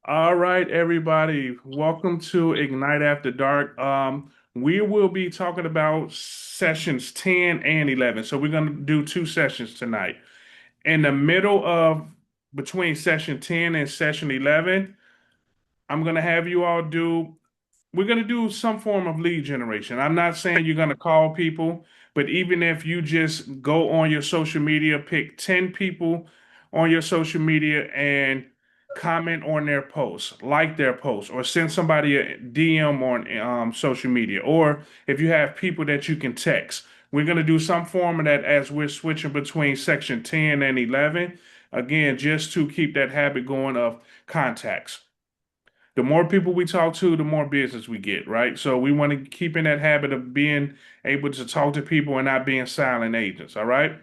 All right, everybody. Welcome to Ignite After Dark. We will be talking about sessions 10 and 11. So we're going to do two sessions tonight. In the middle of between session 10 and session 11, I'm going to have you all do we're going to do some form of lead generation. I'm not saying you're going to call people, but even if you just go on your social media, pick 10 people on your social media and comment on their posts, like their posts, or send somebody a DM on social media. Or if you have people that you can text, we're going to do some form of that as we're switching between section 10 and 11. Again, just to keep that habit going of contacts. The more people we talk to, the more business we get, right? So we want to keep in that habit of being able to talk to people and not being silent agents, all right?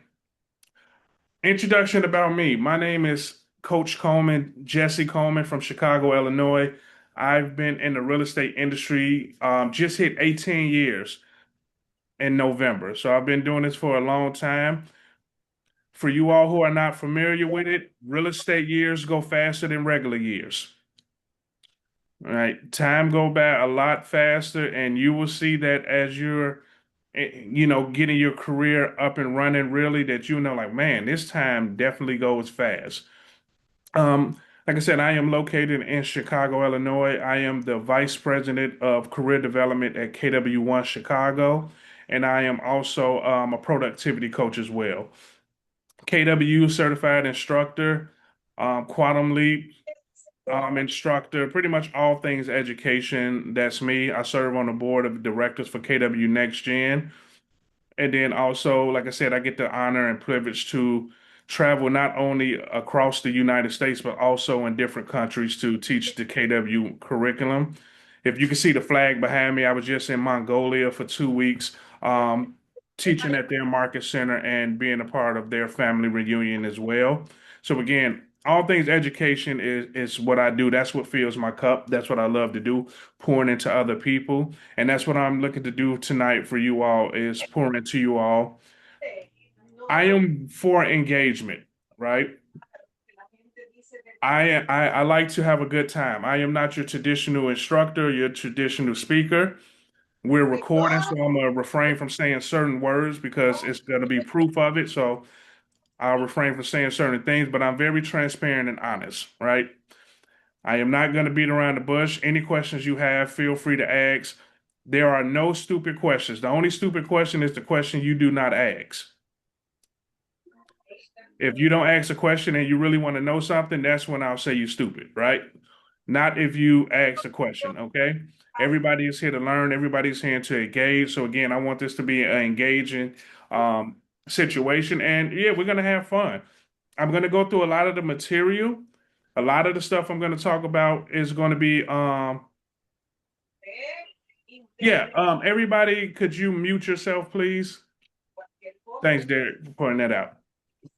Introduction about me. My name is Coach Coleman, Jesse Coleman from Chicago, Illinois. I've been in the real estate industry, just hit 18 years in November. So I've been doing this for a long time. For you all who are not familiar with it, real estate years go faster than regular years. Right. Time go by a lot faster, and you will see that as you're, getting your career up and running, really, that like, man, this time definitely goes fast. Like I said, I am located in Chicago, Illinois. I am the Vice President of Career Development at KW1 Chicago, and I am also a productivity coach as well. KW certified instructor, Quantum Leap instructor, pretty much all things education. That's me. I serve on the board of directors for KW Next Gen. And then also, like I said, I get the honor and privilege to travel not only across the United States, but also in different countries to teach the KW curriculum. If you can see the flag behind me, I was just in Mongolia for 2 weeks, teaching at their market center and being a part of their family reunion as well. So again, all things education is what I do. That's what fills my cup. That's what I love to do, pouring into other people. And that's what I'm looking to do tonight for you all is pouring into you all. I am for engagement, right? I like to have a good time. I am not your traditional instructor, your traditional speaker. We're recording, so I'm gonna refrain from saying certain words because it's gonna be proof of it. So I'll refrain from saying certain things, but I'm very transparent and honest, right? I am not gonna beat around the bush. Any questions you have, feel free to ask. There are no stupid questions. The only stupid question is the question you do not ask. If you don't ask a question and you really want to know something, that's when I'll say you stupid, right? Not if you ask a question, okay? Everybody is here to learn, everybody's here to engage. So again, I want this to be an engaging situation. And yeah, we're gonna have fun. I'm gonna go through a lot of the material. A lot of the stuff I'm gonna talk about is gonna be yeah, everybody, could you mute yourself, please? Thanks, Derek, for pointing that out.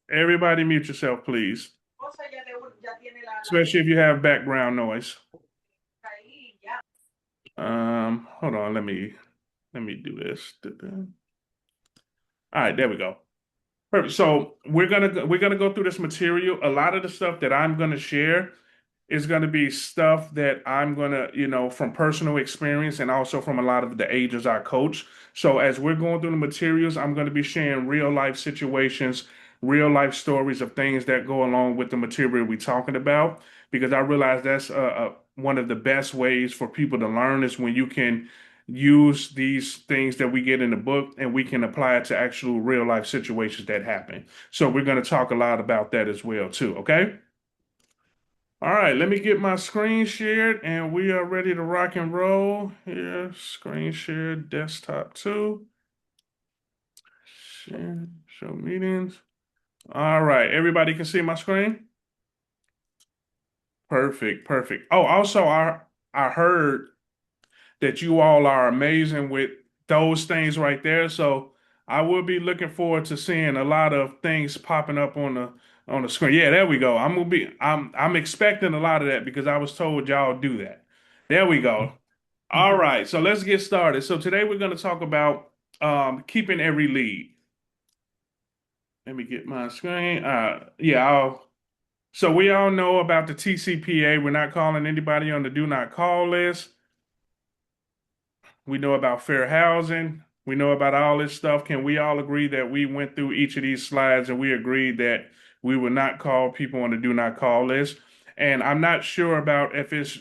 Everybody mute yourself, please. Especially if you have background noise. Hold on, let me do this. All right, there we go. Perfect. So we're gonna go through this material. A lot of the stuff that I'm gonna share is gonna be stuff that I'm gonna, from personal experience and also from a lot of the agents I coach. So as we're going through the materials, I'm gonna be sharing real life situations, real life stories of things that go along with the material we're talking about, because I realize that's one of the best ways for people to learn is when you can use these things that we get in the book and we can apply it to actual real life situations that happen. So we're going to talk a lot about that as well too, okay? All right, let me get my screen shared and we are ready to rock and roll. Here, screen share desktop 2. Share, show meetings. All right, everybody can see my screen? Perfect, perfect. Oh, also I heard that you all are amazing with those things right there. So I will be looking forward to seeing a lot of things popping up on the screen. Yeah, there we go. I'm expecting a lot of that because I was told y'all do that. There we go. All right, so let's get started. So today we're going to talk about keeping every lead. Let me get my screen. Yeah, I'll So we all know about the TCPA. We're not calling anybody on the do not call list. We know about fair housing. We know about all this stuff. Can we all agree that we went through each of these slides and we agreed that we would not call people on the do not call list? And I'm not sure about if it's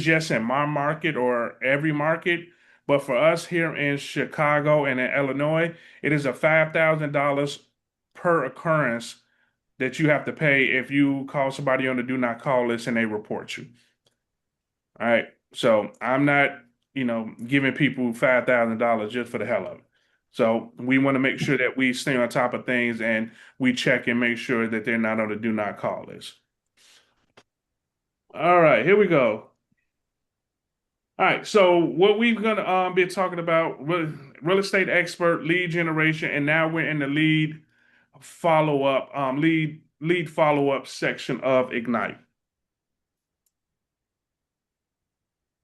just in my market or every market, but for us here in Chicago and in Illinois, it is a $5,000 per occurrence that you have to pay if you call somebody on the do not call list and they report you. All right. So I'm not, giving people $5,000 just for the hell of it. So we want to make sure that we stay on top of things and we check and make sure that they're not on the do not call list. All right, here we go. All right, so what we're gonna be talking about real estate expert lead generation, and now we're in the lead follow up section of Ignite.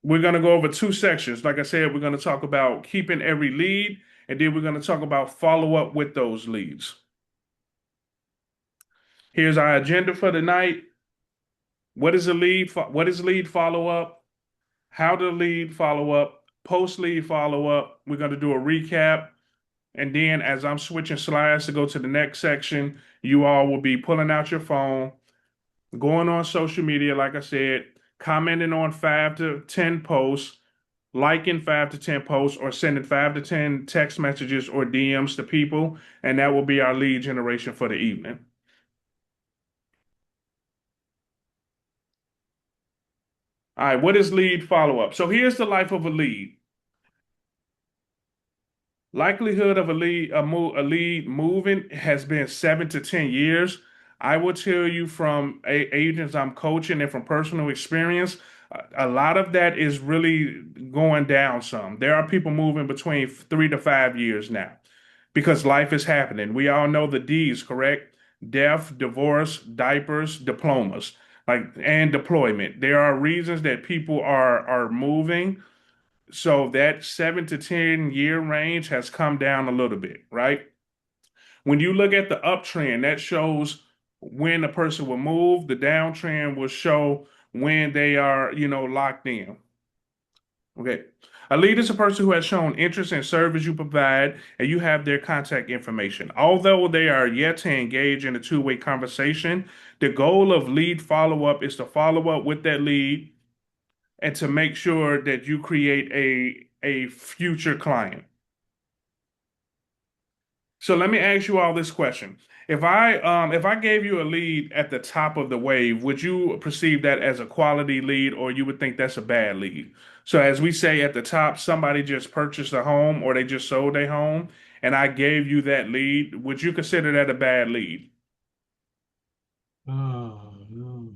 We're going to go over two sections. Like I said, we're going to talk about keeping every lead, and then we're going to talk about follow up with those leads. Here's our agenda for tonight. What is lead follow up? How to lead follow up? Post lead follow up. We're going to do a recap. And then as I'm switching slides to go to the next section, you all will be pulling out your phone, going on social media, like I said, commenting on 5 to 10 posts, liking 5 to 10 posts, or sending 5 to 10 text messages or DMs to people, and that will be our lead generation for the evening. All right, what is lead follow-up? So here's the life of a lead. Likelihood of a lead moving has been 7 to 10 years. I will tell you from agents I'm coaching and from personal experience, a lot of that is really going down some. There are people moving between 3 to 5 years now because life is happening. We all know the D's, correct? Death, divorce, diapers, diplomas, and deployment. There are reasons that people are moving, so that 7 to 10 year range has come down a little bit, right? When you look at the uptrend, that shows when a person will move. The downtrend will show when they are, locked in. Okay. A lead is a person who has shown interest in service you provide and you have their contact information. Although they are yet to engage in a two-way conversation, the goal of lead follow-up is to follow up with that lead and to make sure that you create a future client. So let me ask you all this question. If I gave you a lead at the top of the wave, would you perceive that as a quality lead or you would think that's a bad lead? So as we say at the top, somebody just purchased a home or they just sold a home and I gave you that lead, would you consider that a bad lead? Oh, no.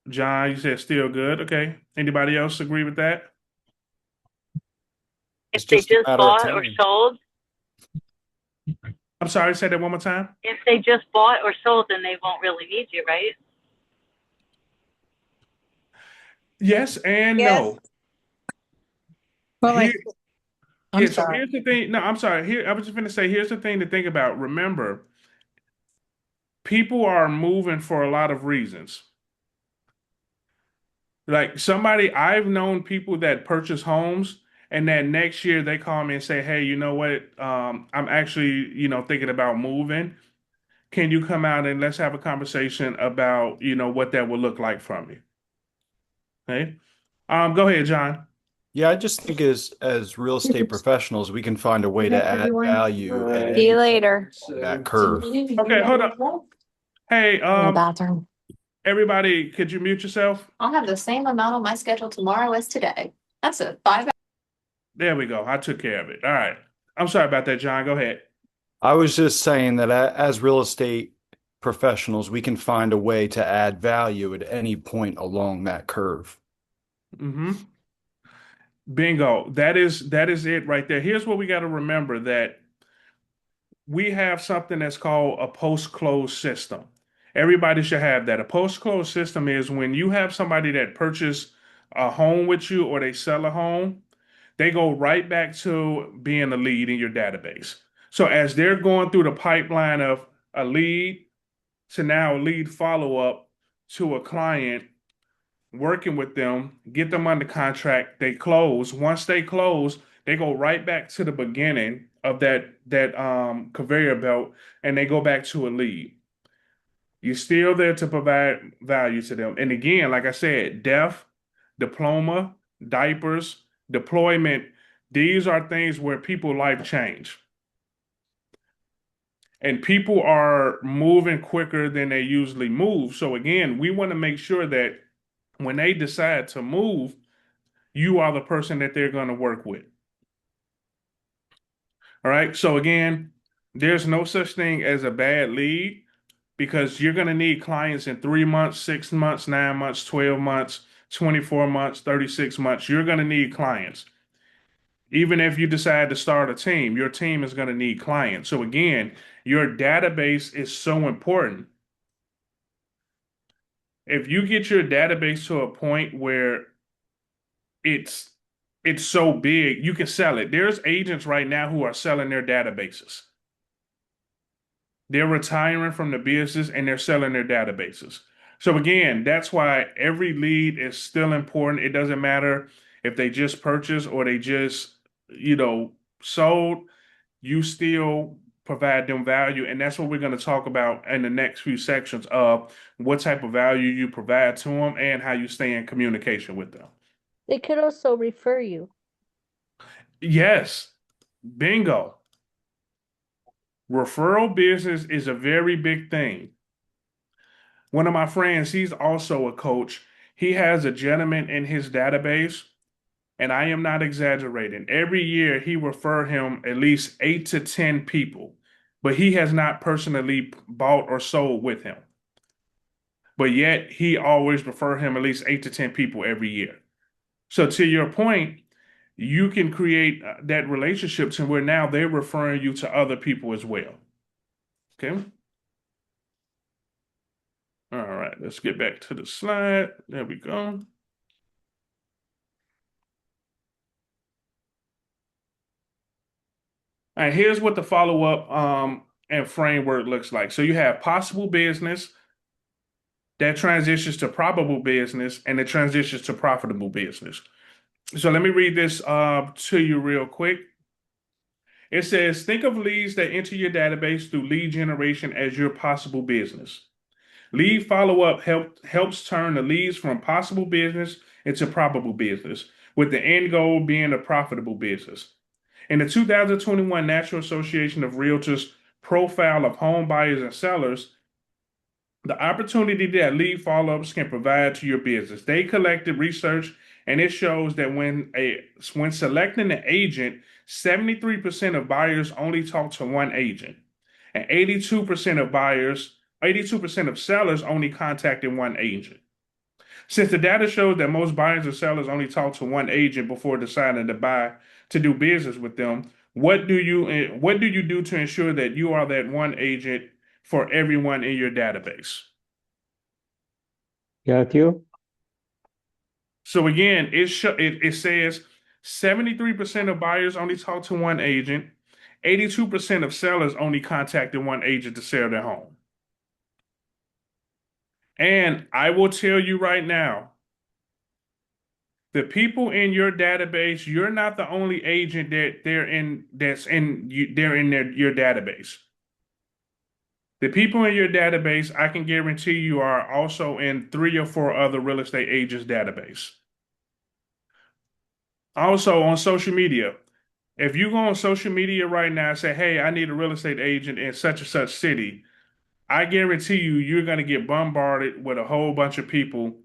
John, you said still good. Okay. Anybody else agree with that? It's If they just a just matter of bought or time. sold, I'm sorry, say that one more time. if they just bought or sold, then they won't really need you, right? Yes and Yes. no. Well, Here, I'm yeah, so sorry. here's the thing. No, I'm sorry. Here, I was just going to say, here's the thing to think about. Remember, people are moving for a lot of reasons. Like I've known people that purchase homes and then next year they call me and say, hey, you know what? I'm actually, thinking about moving. Can you come out and let's have a conversation about, what that would look like for me? Okay. Go ahead, John. Yeah, I just think as real estate professionals, we can find a way to add value at See you any later. point in that curve. Okay, hold on. Hey, In the bathroom. everybody, could you mute yourself? I'll have the same amount on my schedule tomorrow as today. That's a 5 There we go. I took care of it. All right. I'm sorry about that, John. Go ahead. I was just saying that as real estate professionals, we can find a way to add value at any point along that curve. Mm-hmm. Bingo. That is it right there. Here's what we got to remember that we have something that's called a post-close system. Everybody should have that. A post-close system is when you have somebody that purchased a home with you or they sell a home, they go right back to being a lead in your database. So as they're going through the pipeline of a lead to now a lead follow-up to a client, working with them, get them under contract, they close. Once they close, they go right back to the beginning of that conveyor belt and they go back to a lead. You're still there to provide value to them. And again, like I said, deaf, diploma, diapers, deployment, these are things where people life change. And people are moving quicker than they usually move. So again, we want to make sure that when they decide to move, you are the person that they're going to work with. All right. So again, there's no such thing as a bad lead because you're going to need clients in 3 months, 6 months, 9 months, 12 months, 24 months, 36 months. You're going to need clients. Even if you decide to start a team, your team is going to need clients. So again, your database is so important. If you get your database to a point where it's it's so big, you can sell it. There's agents right now who are selling their databases. They're retiring from the business and they're selling their databases. So again, that's why every lead is still important. It doesn't matter if they just purchased or they just, sold, you still provide them value. And that's what we're going to talk about in the next few sections of what type of value you provide to them and how you stay in communication with them. They could also refer you. Yes, bingo. Referral business is a very big thing. One of my friends, he's also a coach. He has a gentleman in his database, and I am not exaggerating. Every year he refer him at least 8 to 10 people, but he has not personally bought or sold with him. But yet he always refer him at least 8 to 10 people every year. So to your point, you can create that relationship to where now they're referring you to other people as well. Okay. All right, let's get back to the slide. There we go. All right, here's what the follow-up and framework looks like. So you have possible business, that transitions to probable business, and it transitions to profitable business. So let me read this to you real quick. It says, think of leads that enter your database through lead generation as your possible business. Lead follow-up helps turn the leads from possible business into probable business, with the end goal being a profitable business. In the 2021 National Association of Realtors profile of home buyers and sellers, the opportunity that lead follow-ups can provide to your business. They collected research and it shows that when selecting an agent, 73% of buyers only talk to one agent, and 82% of sellers only contacted one agent. Since the data shows that most buyers and sellers only talk to one agent before deciding to do business with them, what do you do to ensure that you are that one agent for everyone in your database? Got you. So again, it says 73% of buyers only talk to one agent, 82% of sellers only contacted one agent to sell their home. And I will tell you right now, the people in your database, you're not the only agent that they're in your database. The people in your database, I can guarantee you, are also in 3 or 4 other real estate agents' database. Also on social media, if you go on social media right now and say, hey, I need a real estate agent in such and such city, I guarantee you, you're going to get bombarded with a whole bunch of people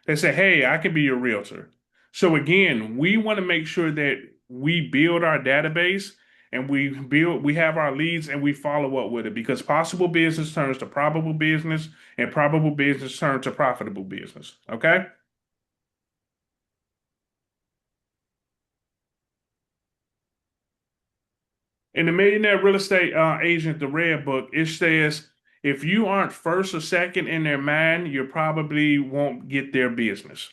that say, hey, I can be your realtor. So again, we want to make sure that we build our database and we have our leads and we follow up with it, because possible business turns to probable business and probable business turns to profitable business. Okay. In the Millionaire Real Estate Agent, the Red Book, it says if you aren't first or second in their mind, you probably won't get their business.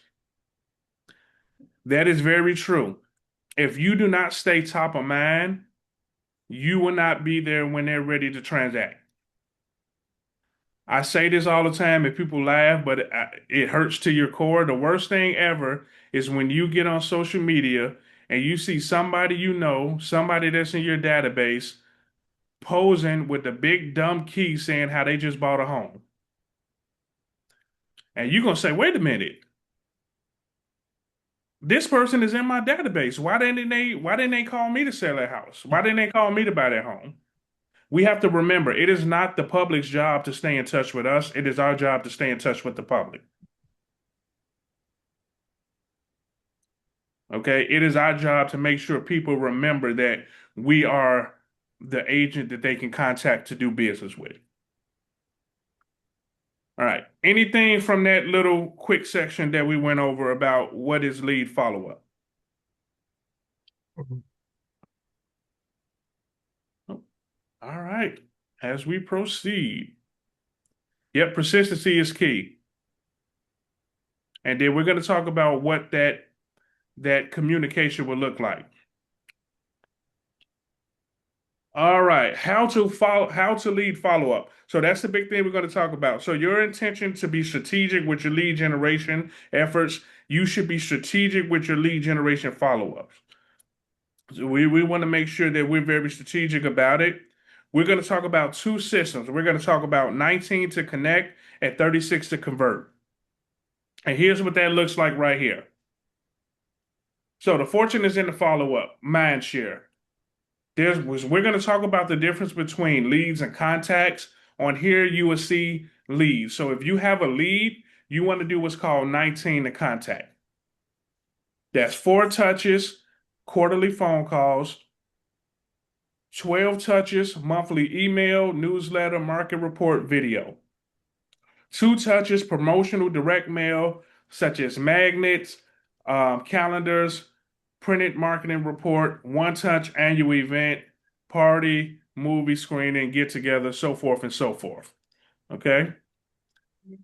That is very true. If you do not stay top of mind, you will not be there when they're ready to transact. I say this all the time and people laugh, but it hurts to your core. The worst thing ever is when you get on social media and you see somebody you know, somebody that's in your database, posing with the big dumb key saying how they just bought a home. And you're going to say, wait a minute, this person is in my database. Why didn't they call me to sell their house? Why didn't they call me to buy their home? We have to remember it is not the public's job to stay in touch with us. It is our job to stay in touch with the public. Okay? It is our job to make sure people remember that we are the agent that they can contact to do business with. All right. Anything from that little quick section that we went over about what is lead follow-up? All right. As we proceed. Yep, persistency is key. And then we're going to talk about what that communication will look like. All right, how to lead follow-up. So that's the big thing we're going to talk about. So your intention to be strategic with your lead generation efforts, you should be strategic with your lead generation follow-ups. So we want to make sure that we're very strategic about it. We're going to talk about two systems. We're going to talk about 19 to connect and 36 to convert. And here's what that looks like right here. So the fortune is in the follow-up, mind share. We're going to talk about the difference between leads and contacts. On here, you will see leads. So if you have a lead, you want to do what's called 19 to contact. That's 4 touches, quarterly phone calls, 12 touches, monthly email, newsletter, market report, video. 2 touches, promotional direct mail, such as magnets, calendars, printed marketing report, 1 touch annual event, party, movie screening, get together, so forth and so forth. Okay.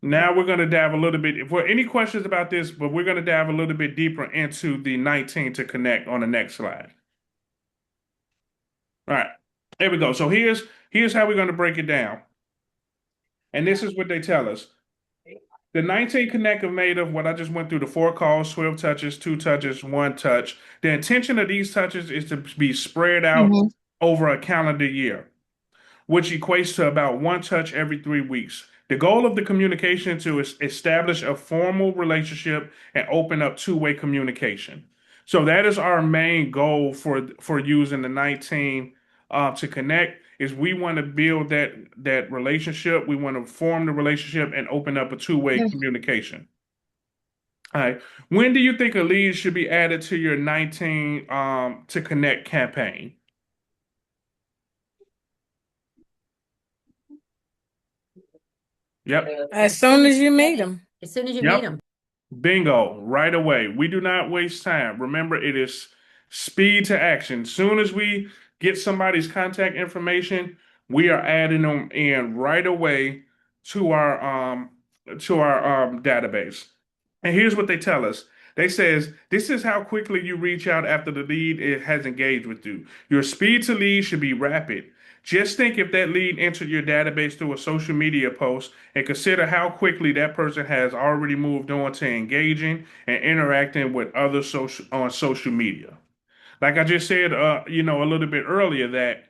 Now we're going to dive a little bit. If there are any questions about this, but we're going to dive a little bit deeper into the 19 to connect on the next slide. All right. There we go. So here's how we're going to break it down. And this is what they tell us. The 19 connect are made of what I just went through, the 4 calls, 12 touches, 2 touches, 1 touch. The intention of these touches is to be spread out over a calendar year, which equates to about 1 touch every 3 weeks. The goal of the communication to establish a formal relationship and open up two-way communication. So that is our main goal for using the 19 to connect. Is we want to build that relationship. We want to form the relationship and open up a two-way communication. All right. When do you think a lead should be added to your 19 to connect campaign? Yep. As soon as you meet them. As soon as you Yep. meet them. Bingo, right away. We do not waste time. Remember, it is speed to action. Soon as we get somebody's contact information, we are adding them in right away to our database. And here's what they tell us. They says this is how quickly you reach out after the lead has engaged with you. Your speed to lead should be rapid. Just think if that lead entered your database through a social media post and consider how quickly that person has already moved on to engaging and interacting with other social media. Like I just said, a little bit earlier, that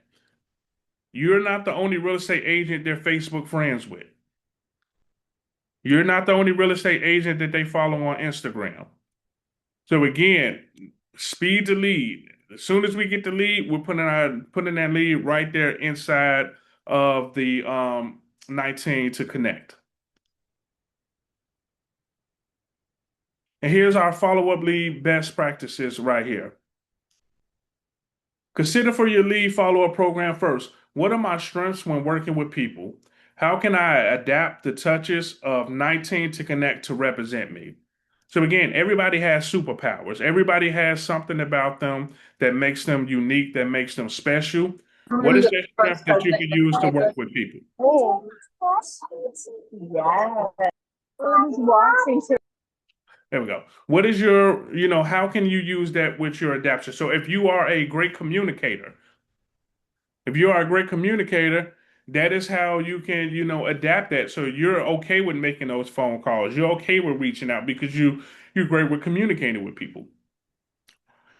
you're not the only real estate agent they're Facebook friends with. You're not the only real estate agent that they follow on Instagram. So again, speed to lead. As soon as we get the lead, we're putting that lead right there inside of the 19 to connect. And here's our follow-up lead best practices right here. Consider for your lead follow-up program first. What are my strengths when working with people? How can I adapt the touches of 19 to connect to represent me? So again, everybody has superpowers. Everybody has something about them that makes them unique, that makes them special. What is that strength that you can use to work with people? There we go. What is how can you use that with your adaptation? So if you are a great communicator, that is how you can, adapt that. So you're okay with making those phone calls. You're okay with reaching out because you're great with communicating with people.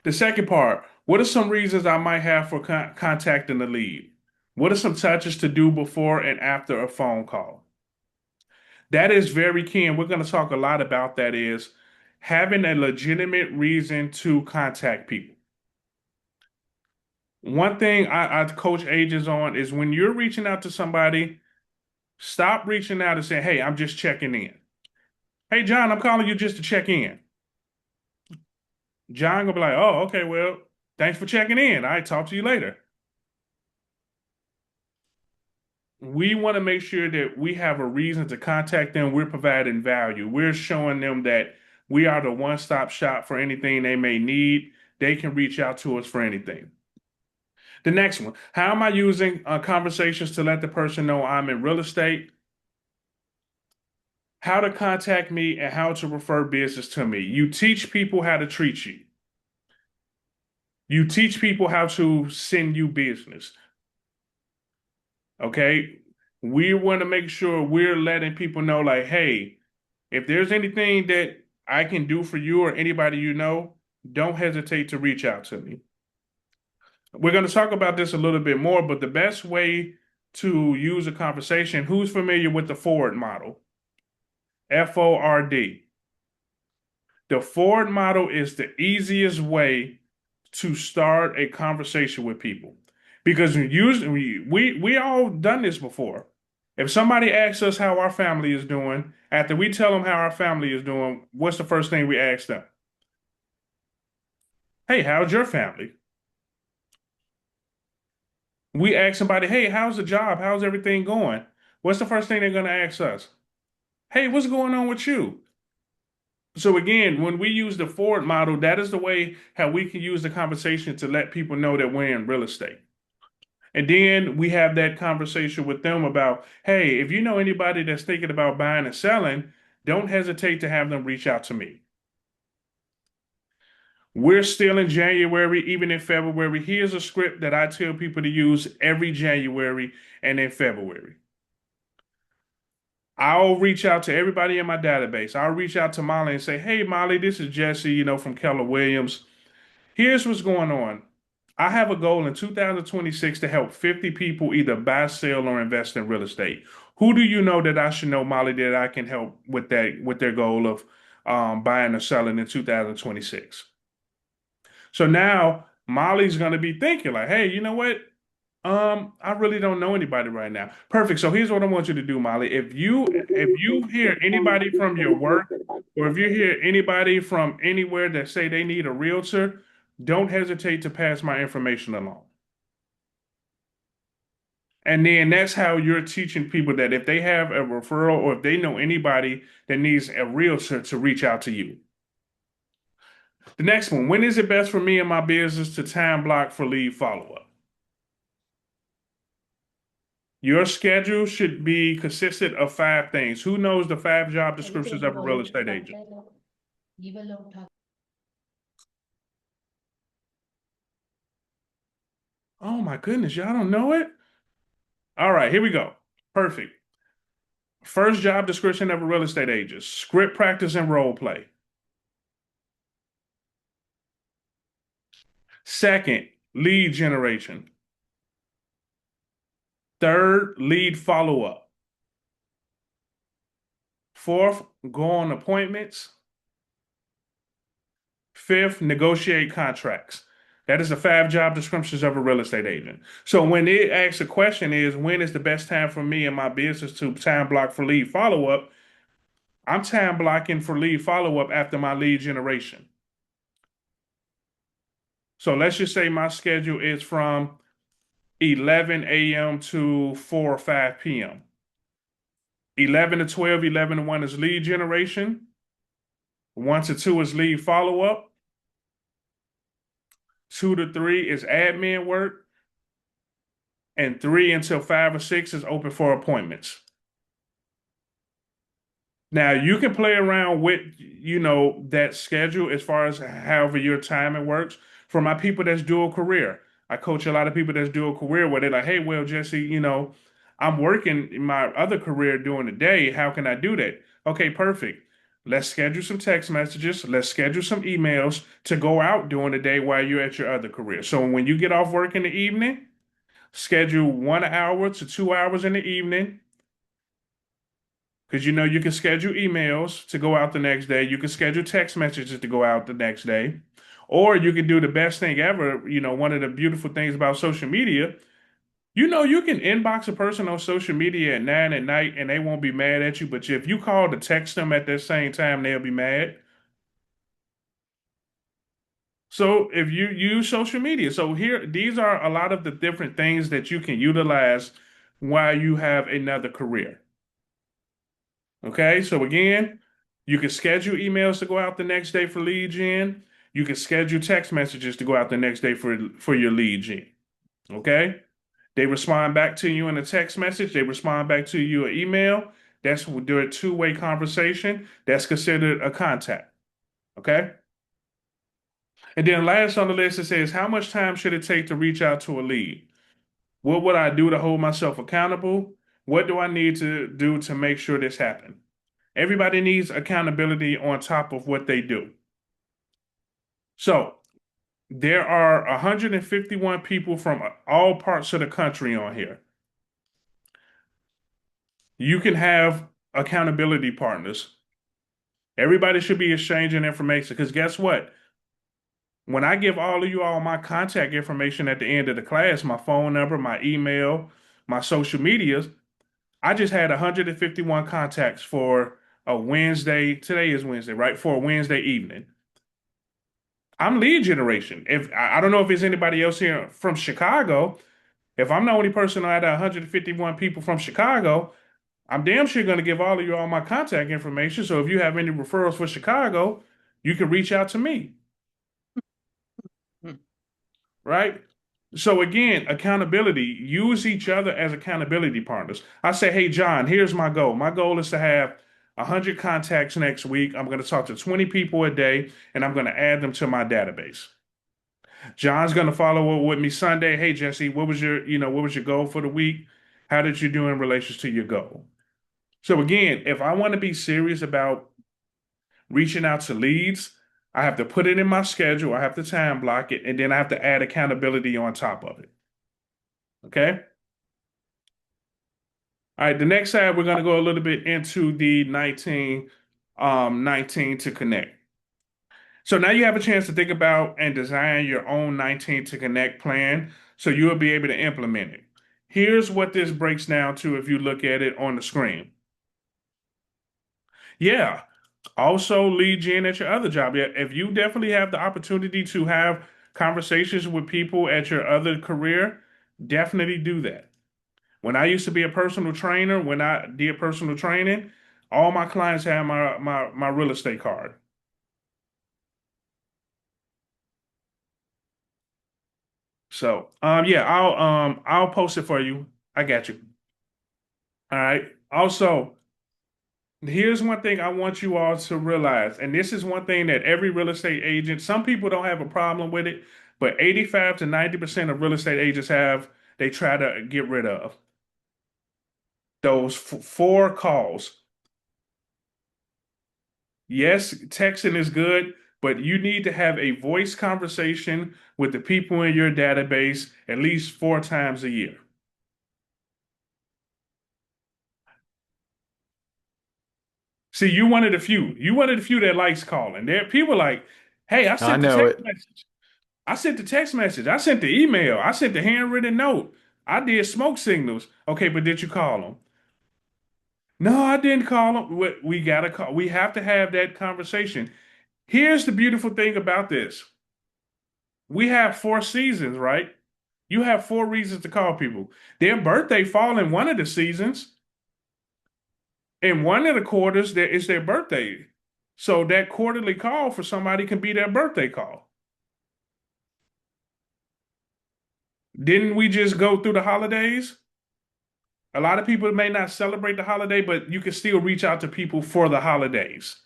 The second part, what are some reasons I might have for contacting the lead? What are some touches to do before and after a phone call? That is very key, and we're going to talk a lot about that is having a legitimate reason to contact people. One thing I coach agents on is when you're reaching out to somebody, stop reaching out and saying, "Hey, I'm just checking in." "Hey, John, I'm calling you just to check in." John gonna be like, "Oh, okay, well, thanks for checking in. I talk to you later." We want to make sure that we have a reason to contact them. We're providing value. We're showing them that we are the one-stop shop for anything they may need. They can reach out to us for anything. The next one, how am I using conversations to let the person know I'm in real estate? How to contact me and how to refer business to me. You teach people how to treat you. You teach people how to send you business. Okay? We want to make sure we're letting people know, like, hey, if there's anything that I can do for you or anybody you know, don't hesitate to reach out to me. We're going to talk about this a little bit more, but the best way to use a conversation, who's familiar with the Ford model? FORD. The Ford model is the easiest way to start a conversation with people because usually we all done this before. If somebody asks us how our family is doing, after we tell them how our family is doing, what's the first thing we ask them? "Hey, how's your family?" We ask somebody, "Hey, how's the job? How's everything going?" What's the first thing they're going to ask us? "Hey, what's going on with you?" So again, when we use the Ford model, that is the way how we can use the conversation to let people know that we're in real estate. And then we have that conversation with them about, hey, if you know anybody that's thinking about buying and selling, don't hesitate to have them reach out to me. We're still in January, even in February. Here's a script that I tell people to use every January and in February. I'll reach out to everybody in my database. I'll reach out to Molly and say, "Hey, Molly, this is Jesse, from Keller Williams. Here's what's going on. I have a goal in 2026 to help 50 people either buy, sell, or invest in real estate. Who do you know that I should know, Molly, that I can help with that, with their goal of buying or selling in 2026?" So now Molly's going to be thinking like, "Hey, you know what? I really don't know anybody right now." Perfect. So here's what I want you to do, Molly. If you hear anybody from your work, or if you hear anybody from anywhere that say they need a realtor, don't hesitate to pass my information along. And then that's how you're teaching people that if they have a referral or if they know anybody that needs a realtor to reach out to you. The next one, when is it best for me and my business to time block for lead follow-up? Your schedule should be consistent of 5 things. Who knows the 5 job descriptions of a real estate agent? Oh my goodness, y'all don't know it? All right, here we go. Perfect. First job description of a real estate agent, script practice and role play. Second, lead generation. Third, lead follow-up. Fourth, go on appointments. Fifth, negotiate contracts. That is the 5 job descriptions of a real estate agent. So when it asks a question is, when is the best time for me and my business to time block for lead follow-up? I'm time blocking for lead follow-up after my lead generation. So let's just say my schedule is from 11 a.m. to 4 or 5 p.m. 11 to 12, 11 to 1 is lead generation. 1 to 2 is lead follow-up. 2 to 3 is admin work. And 3 until 5 or 6 is open for appointments. Now you can play around with, that schedule as far as however your timing works. For my people that's dual career, I coach a lot of people that's dual career where they're like, "Hey, well, Jesse, I'm working in my other career during the day. How can I do that? Okay, perfect. Let's schedule some text messages. Let's schedule some emails to go out during the day while you're at your other career. So when you get off work in the evening, schedule 1 hour to 2 hours in the evening because you know you can schedule emails to go out the next day. You can schedule text messages to go out the next day. Or you can do the best thing ever. You know, one of the beautiful things about social media, you know, you can inbox a person on social media at 9 at night and they won't be mad at you. But if you call to text them at that same time, they'll be mad. So if you use social media, so here, these are a lot of the different things that you can utilize while you have another career. Okay, so again, you can schedule emails to go out the next day for lead gen. You can schedule text messages to go out the next day for your lead gen. Okay, they respond back to you in a text message. They respond back to you an email. That's a two-way conversation. That's considered a contact. Okay. And then last on the list, it says, how much time should it take to reach out to a lead? What would I do to hold myself accountable? What do I need to do to make sure this happens? Everybody needs accountability on top of what they do. So there are 151 people from all parts of the country on here. You can have accountability partners. Everybody should be exchanging information because guess what? When I give all of you all my contact information at the end of the class, my phone number, my email, my social medias, I just had 151 contacts for a Wednesday. Today is Wednesday, right? For a Wednesday evening. I'm lead generation. If I don't know if there's anybody else here from Chicago. If I'm the only person out of 151 people from Chicago, I'm damn sure going to give all of you all my contact information. So if you have any referrals for Chicago, you can reach out to me. Right? So again, accountability, use each other as accountability partners. I say, hey, John, here's my goal. My goal is to have 100 contacts next week. I'm going to talk to 20 people a day, and I'm going to add them to my database. John's going to follow up with me Sunday. Hey, Jesse, what was your goal for the week? How did you do in relation to your goal? So again, if I want to be serious about reaching out to leads, I have to put it in my schedule. I have to time block it, and then I have to add accountability on top of it. Okay. All right. The next side, we're going to go a little bit into the 19 to connect. So now you have a chance to think about and design your own 19 to connect plan so you'll be able to implement it. Here's what this breaks down to if you look at it on the screen. Yeah. Also lead gen at your other job. Yeah, if you definitely have the opportunity to have conversations with people at your other career, definitely do that. When I used to be a personal trainer, when I did personal training, all my clients had my real estate card. So yeah, I'll post it for you. I got you. All right. Also, here's one thing I want you all to realize, and this is one thing that every real estate agent, some people don't have a problem with it, but 85 to 90% of real estate agents they try to get rid of those four calls. Yes, texting is good, but you need to have a voice conversation with the people in your database at least 4 times a year. See, you one of the few. You one of the few that likes calling. There, people like, hey, I I sent the know text it. message. I sent the text message. I sent the email. I sent the handwritten note. I did smoke signals. Okay, but did you call them? No, I didn't call them. We gotta call. We have to have that conversation. Here's the beautiful thing about this. We have 4 seasons, right? You have 4 reasons to call people. Their birthday fall in one of the seasons. In one of the quarters, there is their birthday. So that quarterly call for somebody can be their birthday call. Didn't we just go through the holidays? A lot of people may not celebrate the holiday, but you can still reach out to people for the holidays.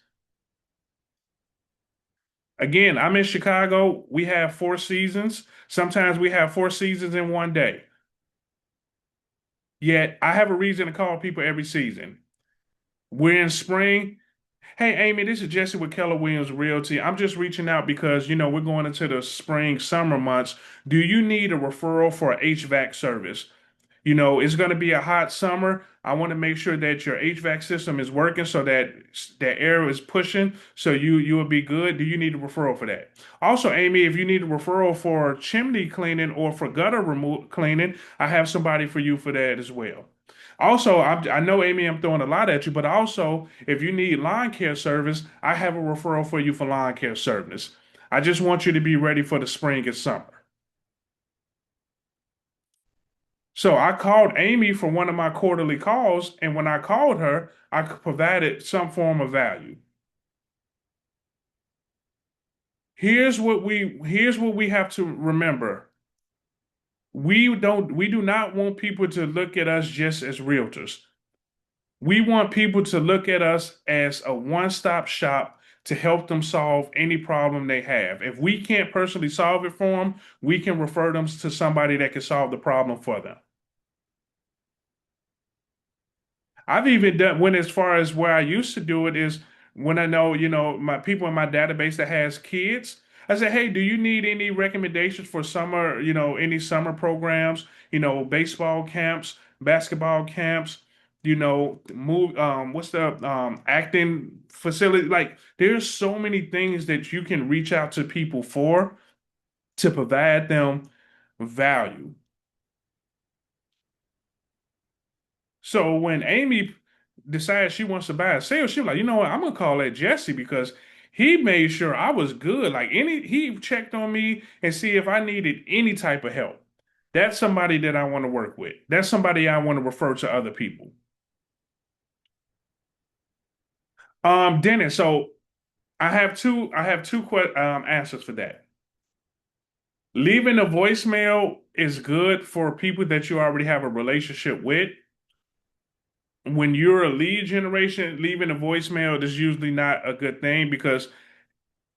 Again, I'm in Chicago. We have 4 seasons. Sometimes we have 4 seasons in one day. Yet I have a reason to call people every season. We're in spring. Hey, Amy, this is Jesse with Keller Williams Realty. I'm just reaching out because, we're going into the spring, summer months. Do you need a referral for a HVAC service? It's going to be a hot summer. I want to make sure that your HVAC system is working so that air is pushing so you will be good. Do you need a referral for that? Also, Amy, if you need a referral for chimney cleaning or for gutter remove cleaning, I have somebody for you for that as well. Also, I know, Amy, I'm throwing a lot at you, but also, if you need lawn care service, I have a referral for you for lawn care service. I just want you to be ready for the spring and summer. So I called Amy for one of my quarterly calls, and when I called her, I provided some form of value. Here's what we have to remember. We do not want people to look at us just as realtors. We want people to look at us as a one-stop shop to help them solve any problem they have. If we can't personally solve it for them, we can refer them to somebody that can solve the problem for them. I've even went as far as where I used to do it is when I know, my people in my database that has kids. I say, hey, do you need any recommendations for summer, any summer programs, baseball camps, basketball camps, what's the acting facility? Like there's so many things that you can reach out to people for to provide them value. So when Amy decides she wants to buy a sale, she's like, you know what? I'm gonna call that Jesse because he made sure I was good. Like he checked on me and see if I needed any type of help. That's somebody that I want to work with. That's somebody I want to refer to other people. Dennis, so I have two answers for that. Leaving a voicemail is good for people that you already have a relationship with. When you're a lead generation, leaving a voicemail is usually not a good thing because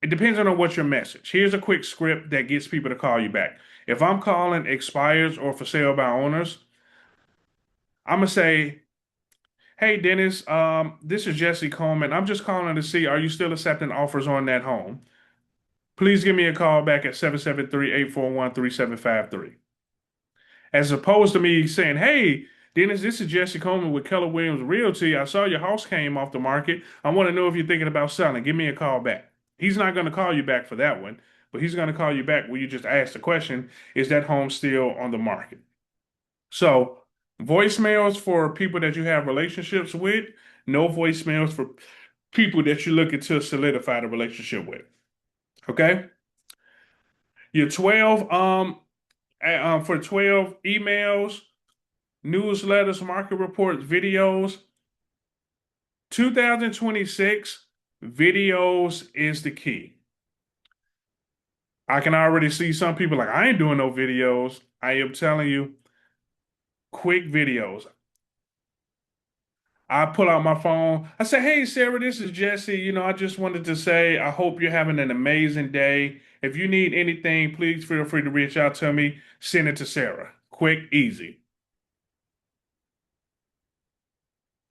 it depends on what your message. Here's a quick script that gets people to call you back. If I'm calling expires or for sale by owners, I'm gonna say, "Hey Dennis, this is Jesse Coleman. I'm just calling to see, are you still accepting offers on that home? Please give me a call back at 773-841-3753." As opposed to me saying, "Hey, Dennis, this is Jesse Coleman with Keller Williams Realty. I saw your house came off the market. I want to know if you're thinking about selling. Give me a call back." He's not going to call you back for that one, but he's going to call you back when you just ask the question, is that home still on the market? So, voicemails for people that you have relationships with, no voicemails for people that you're looking to solidify the relationship with. Okay? Your 12, for 12 emails, newsletters, market reports, videos. 2026, videos is the key. I can already see some people like, I ain't doing no videos. I am telling you, quick videos. I pull out my phone. I say, hey, Sarah, this is Jesse. I just wanted to say, I hope you're having an amazing day. If you need anything, please feel free to reach out to me. Send it to Sarah. Quick, easy.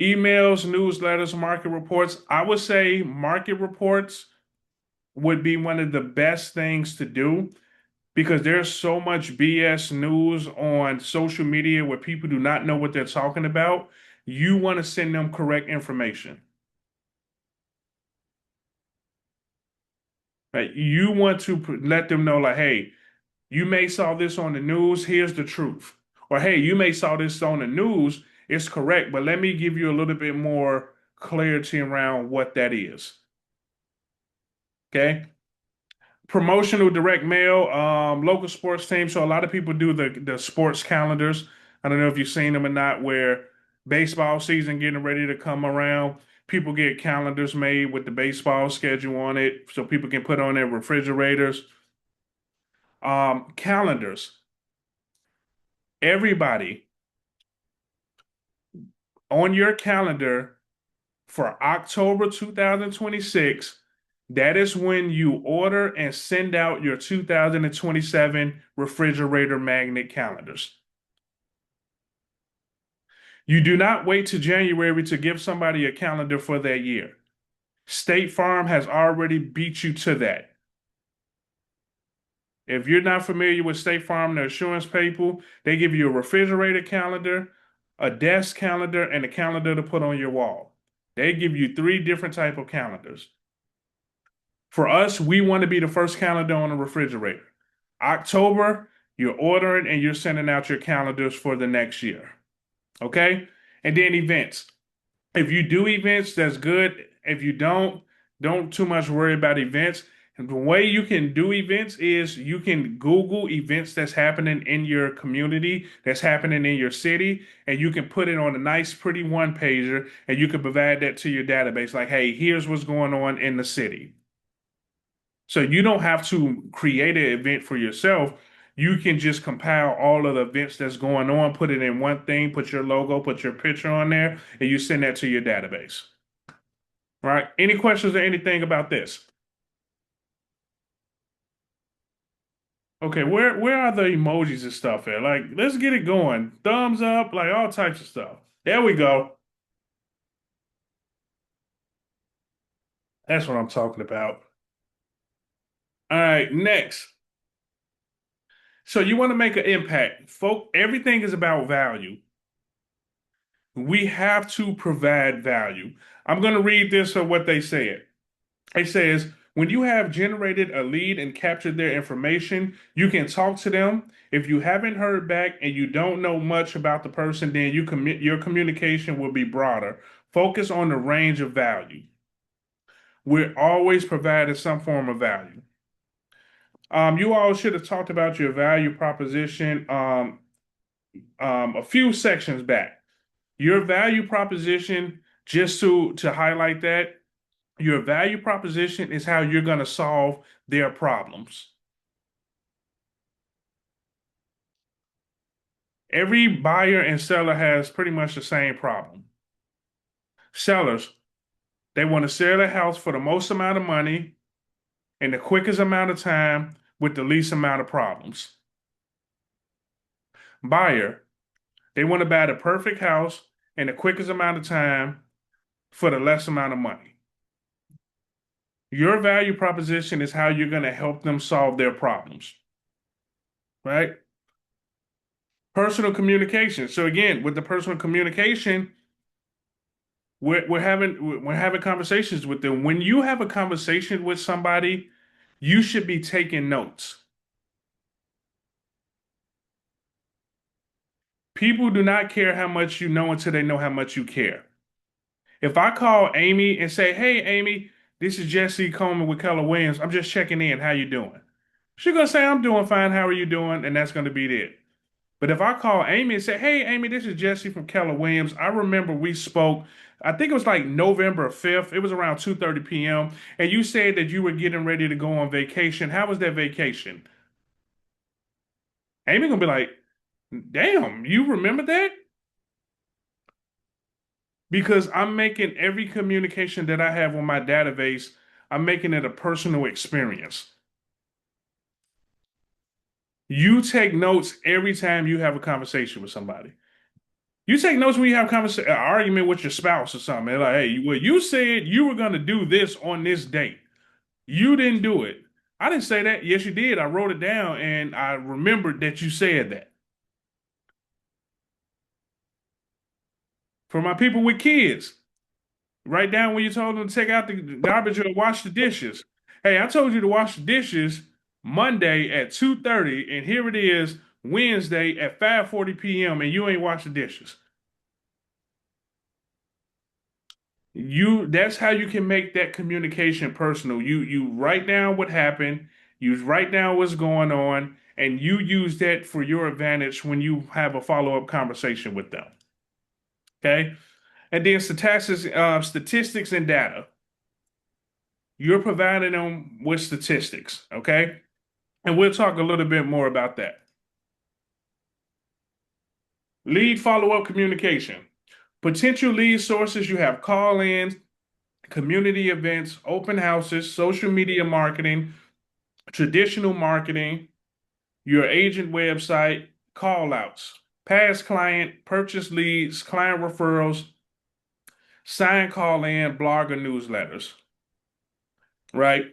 Emails, newsletters, market reports. I would say market reports would be one of the best things to do because there's so much BS news on social media where people do not know what they're talking about. You want to send them correct information. Right? You want to let them know, like, hey, you may saw this on the news, here's the truth. Or hey, you may saw this on the news, it's correct, but let me give you a little bit more clarity around what that is. Okay? Promotional direct mail, local sports teams. So a lot of people do the sports calendars. I don't know if you've seen them or not, where baseball season getting ready to come around. People get calendars made with the baseball schedule on it, so people can put on their refrigerators. Calendars. Everybody on your calendar for October 2026. That is when you order and send out your 2027 refrigerator magnet calendars. You do not wait to January to give somebody a calendar for that year. State Farm has already beat you to that. If you're not familiar with State Farm, the insurance people, they give you a refrigerator calendar, a desk calendar, and a calendar to put on your wall. They give you three different type of calendars. For us, we want to be the first calendar on the refrigerator. October, you're ordering and you're sending out your calendars for the next year. Okay? And then events. If you do events, that's good. If you don't too much worry about events. And the way you can do events is you can Google events that's happening in your community, that's happening in your city, and you can put it on a nice, pretty one pager, and you can provide that to your database. Like, hey, here's what's going on in the city. So you don't have to create an event for yourself. You can just compile all of the events that's going on, put it in one thing, put your logo, put your picture on there, and you send that to your database. All right. Any questions or anything about this? Okay, where are the emojis and stuff at? Like, let's get it going. Thumbs up, like all types of stuff. There we go. That's what I'm talking about. All right, next. So you want to make an impact. Folk, everything is about value. We have to provide value. I'm going to read this of what they said. It says, when you have generated a lead and captured their information, you can talk to them. If you haven't heard back and you don't know much about the person, then your communication will be broader. Focus on the range of value. We're always providing some form of value. You all should have talked about your value proposition a few sections back. Your value proposition, just to highlight that, your value proposition is how you're going to solve their problems. Every buyer and seller has pretty much the same problem. Sellers, they want to sell their house for the most amount of money in the quickest amount of time with the least amount of problems. Buyer, they want to buy the perfect house in the quickest amount of time for the less amount of money. Your value proposition is how you're going to help them solve their problems, right? Personal communication. So again, with the personal communication, we're having conversations with them. When you have a conversation with somebody, you should be taking notes. People do not care how much you know until they know how much you care. If I call Amy and say, "Hey, Amy, this is Jesse Coleman with Keller Williams. I'm just checking in. How you doing?" She's gonna say, "I'm doing fine. How are you doing?" And that's gonna be it. But if I call Amy and say, "Hey, Amy, this is Jesse from Keller Williams. I remember we spoke. I think it was like November 5th. It was around 2:30 p.m. And you said that you were getting ready to go on vacation. How was that vacation?" Amy gonna be like, "Damn, you remember that?" Because I'm making every communication that I have on my database, I'm making it a personal experience. You take notes every time you have a conversation with somebody. You take notes when you have an argument with your spouse or something. They're like, "Hey, well, you said you were going to do this on this date. You didn't do it." "I didn't say that." "Yes, you did. I wrote it down and I remembered that you said that." For my people with kids, write down when you told them to take out the garbage or wash the dishes. "Hey, I told you to wash the dishes Monday at 2:30, and here it is Wednesday at 5:40 p.m. and you ain't washed the dishes." That's how you can make that communication personal. You write down what happened, you write down what's going on, and you use that for your advantage when you have a follow-up conversation with them. Okay? And then statistics and data. You're providing them with statistics, okay? And we'll talk a little bit more about that. Lead follow-up communication. Potential lead sources, you have call-ins, community events, open houses, social media marketing, traditional marketing, your agent website, call outs. past client, purchase leads, client referrals, sign call in, blog or newsletters, right?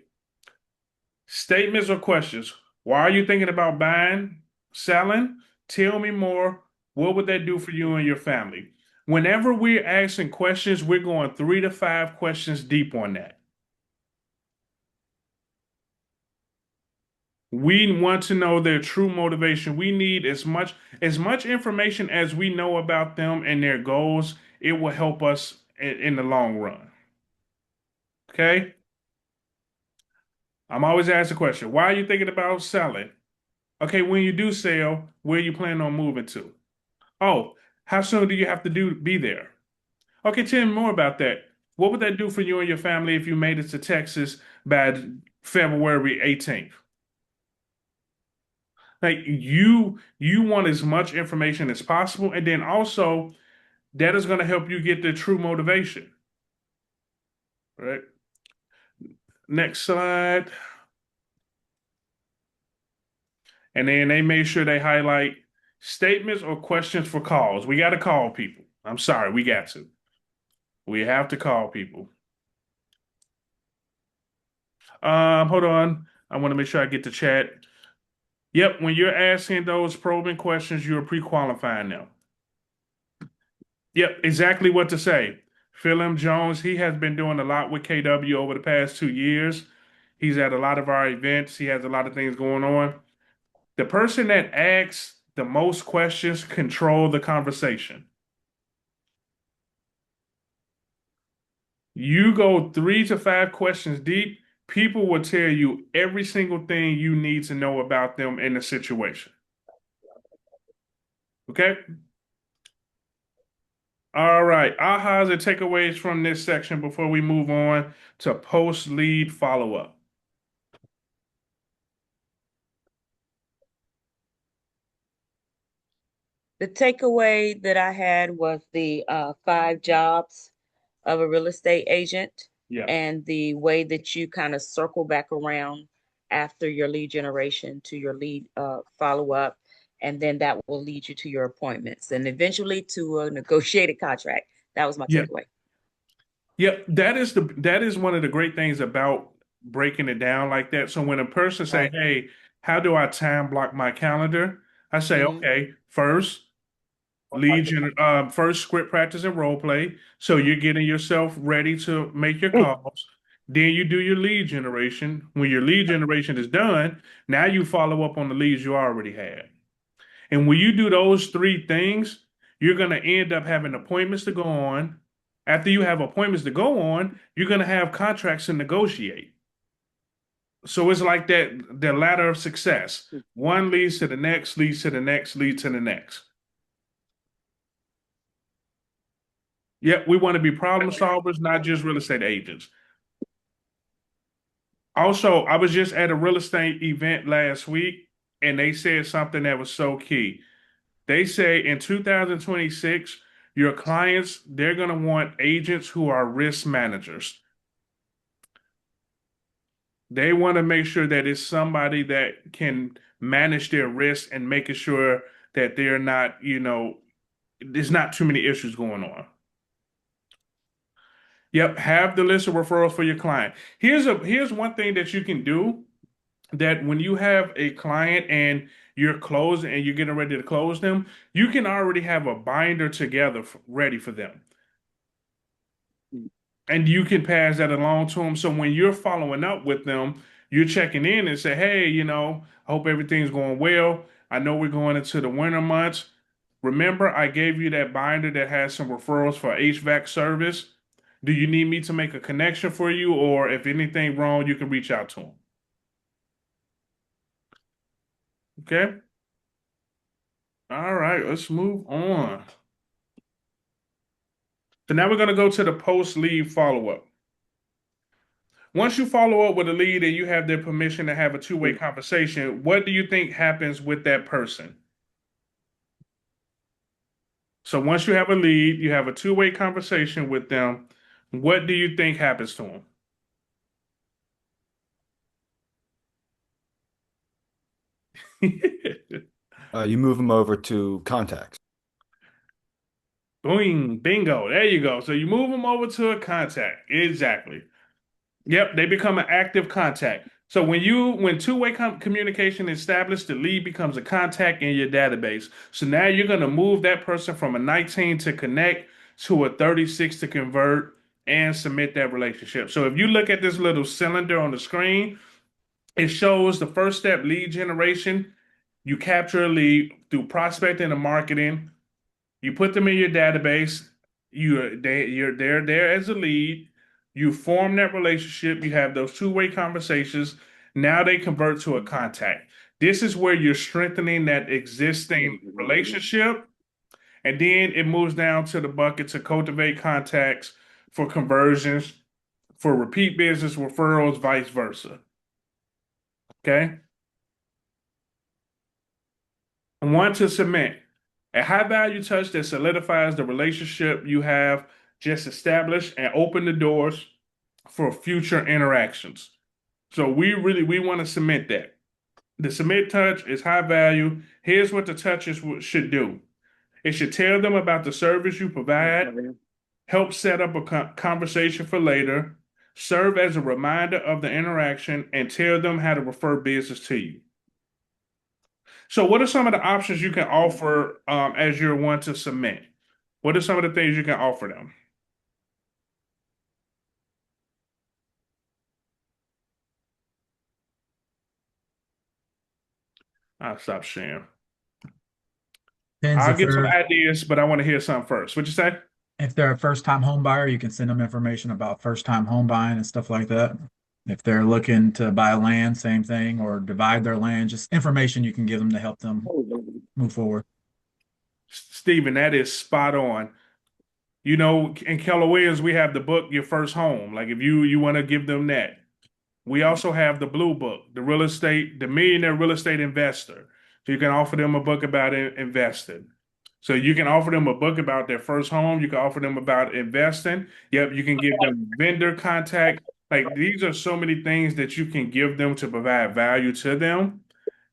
Statements or questions. Why are you thinking about buying, selling? Tell me more. What would that do for you and your family? Whenever we're asking questions, we're going 3 to 5 questions deep on that. We want to know their true motivation. We need as much information as we know about them and their goals. It will help us in the long run. Okay? I'm always asked the question, why are you thinking about selling? Okay, when you do sell, where you plan on moving to? Oh, how soon do you have to be there? Okay, tell me more about that. What would that do for you and your family if you made it to Texas by February 18th? Like you want as much information as possible, and then also that is going to help you get the true motivation. Right? Next slide. And then they made sure they highlight statements or questions for calls. We got to call people. I'm sorry, we got to. We have to call people. Hold on. I want to make sure I get the chat. Yep, when you're asking those probing questions, you're pre-qualifying them. Yep, exactly what to say. Phil M. Jones, he has been doing a lot with KW over the past 2 years. He's at a lot of our events. He has a lot of things going on. The person that asks the most questions control the conversation. You go 3 to 5 questions deep, people will tell you every single thing you need to know about them in the situation. Okay? All right. Ahas and takeaways from this section before we move on to post-lead follow-up. The takeaway that I had was the 5 jobs of a real estate agent Yeah. and the way that you kind of circle back around after your lead generation to your lead follow-up. And then that will lead you to your appointments and eventually to a negotiated contract. That was my Yeah. takeaway. Yep, that is one of the great things about breaking it down like that. So when a person say, Right. "Hey, how do I time block my calendar?" I say, Mhm. "Okay, first script practice and role play. So you're getting yourself ready to make your calls. Then you do your lead generation. When your lead generation is done, now you follow up on the leads you already had. And when you do those 3 things, you're going to end up having appointments to go on. After you have appointments to go on, you're going to have contracts to negotiate. So it's like that, the ladder of success. One leads to the next, leads to the next, leads to the next. Yep, we want to be problem solvers, not just real estate agents. Also, I was just at a real estate event last week, and they said something that was so key. They say in 2026, your clients, they're going to want agents who are risk managers. They want to make sure that it's somebody that can manage their risk and making sure that they're not, there's not too many issues going on. Yep, have the list of referrals for your client. Here's one thing that you can do, that when you have a client and you're closing and you're getting ready to close them, you can already have a binder together ready for them. And you can pass that along to them. So when you're following up with them, you're checking in and say, "Hey, I hope everything's going well. I know we're going into the winter months. Remember, I gave you that binder that has some referrals for HVAC service. Do you need me to make a connection for you? Or if anything wrong, you can reach out to them." Okay? All right, let's move on. So now we're going to go to the post-lead follow-up. Once you follow up with a lead and you have their permission to have a two-way conversation, what do you think happens with that person? So once you have a lead, you have a two-way conversation with them, what do you think happens to them? You move them over to contacts. Boing, bingo. There you go. So you move them over to a contact. Exactly. Yep, they become an active contact. So when two-way communication is established, the lead becomes a contact in your database. So now you're going to move that person from a 19 to connect to a 36 to convert and submit that relationship. So if you look at this little cylinder on the screen, it shows the first step, lead generation. You capture a lead through prospecting and marketing. You put them in your database. They're there as a lead. You form that relationship. You have those two-way conversations. Now they convert to a contact. This is where you're strengthening that existing relationship. And then it moves down to the bucket to cultivate contacts for conversions, for repeat business, referrals, vice versa. Okay. And one to cement. A high value touch that solidifies the relationship you have just established and open the doors for future interactions. So we want to cement that. The cement touch is high value. Here's what the touches should do. It should tell them about the service you provide, help set up a conversation for later, serve as a reminder of the interaction, and tell them how to refer business to you. So, what are some of the options you can offer as you're one to submit? What are some of the things you can offer them? I'll stop sharing. Depends I'll give some ideas, but I want to hear some first. What'd you say? if they're a first-time home buyer, you can send them information about first-time home buying and stuff like that. If they're looking to buy land, same thing, or divide their land, just information you can give them to help them move forward. Stephen, that is spot on. You know, in Keller Williams, we have the book Your First Home. Like if you want to give them that. We also have the Blue Book, the Millionaire Real Estate Investor. So you can offer them a book about investing. So you can offer them a book about their first home. You can offer them about investing. Yep, you can give them vendor contact. Like these are so many things that you can give them to provide value to them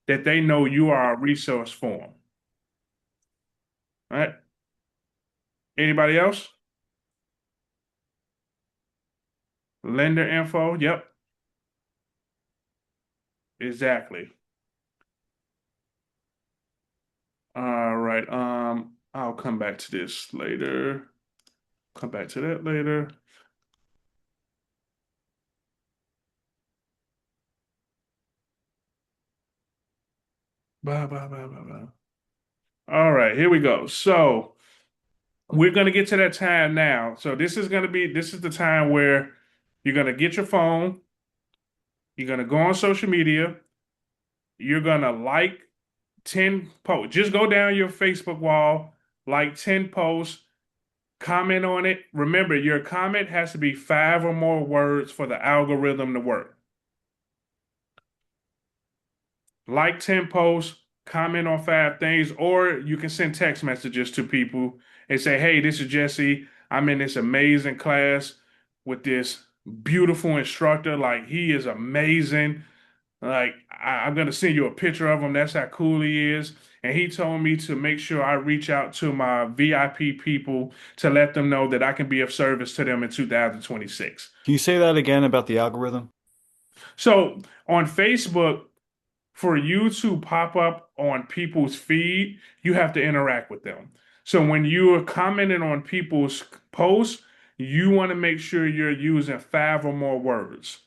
that they know you are a resource for them. All right. Anybody else? Lender info. Yep, exactly. All right. I'll come back to this later. Come back to that later. Blah, blah, blah, blah, blah. All right, here we go. So we're gonna get to that time now. So this is the time where you're gonna get your phone, you're gonna go on social media, you're gonna like 10 posts. Just go down your Facebook wall, like 10 posts, comment on it. Remember, your comment has to be 5 or more words for the algorithm to work. Like 10 posts, comment on 5 things, or you can send text messages to people and say, hey, this is Jesse. I'm in this amazing class with this beautiful instructor. Like, he is amazing. Like, I'm going to send you a picture of him. That's how cool he is. And he told me to make sure I reach out to my VIP people to let them know that I can be of service to them in 2026. Can you say that again about the algorithm? So on Facebook, for you to pop up on people's feed, you have to interact with them. So when you're commenting on people's posts, you want to make sure you're using 5 or more words.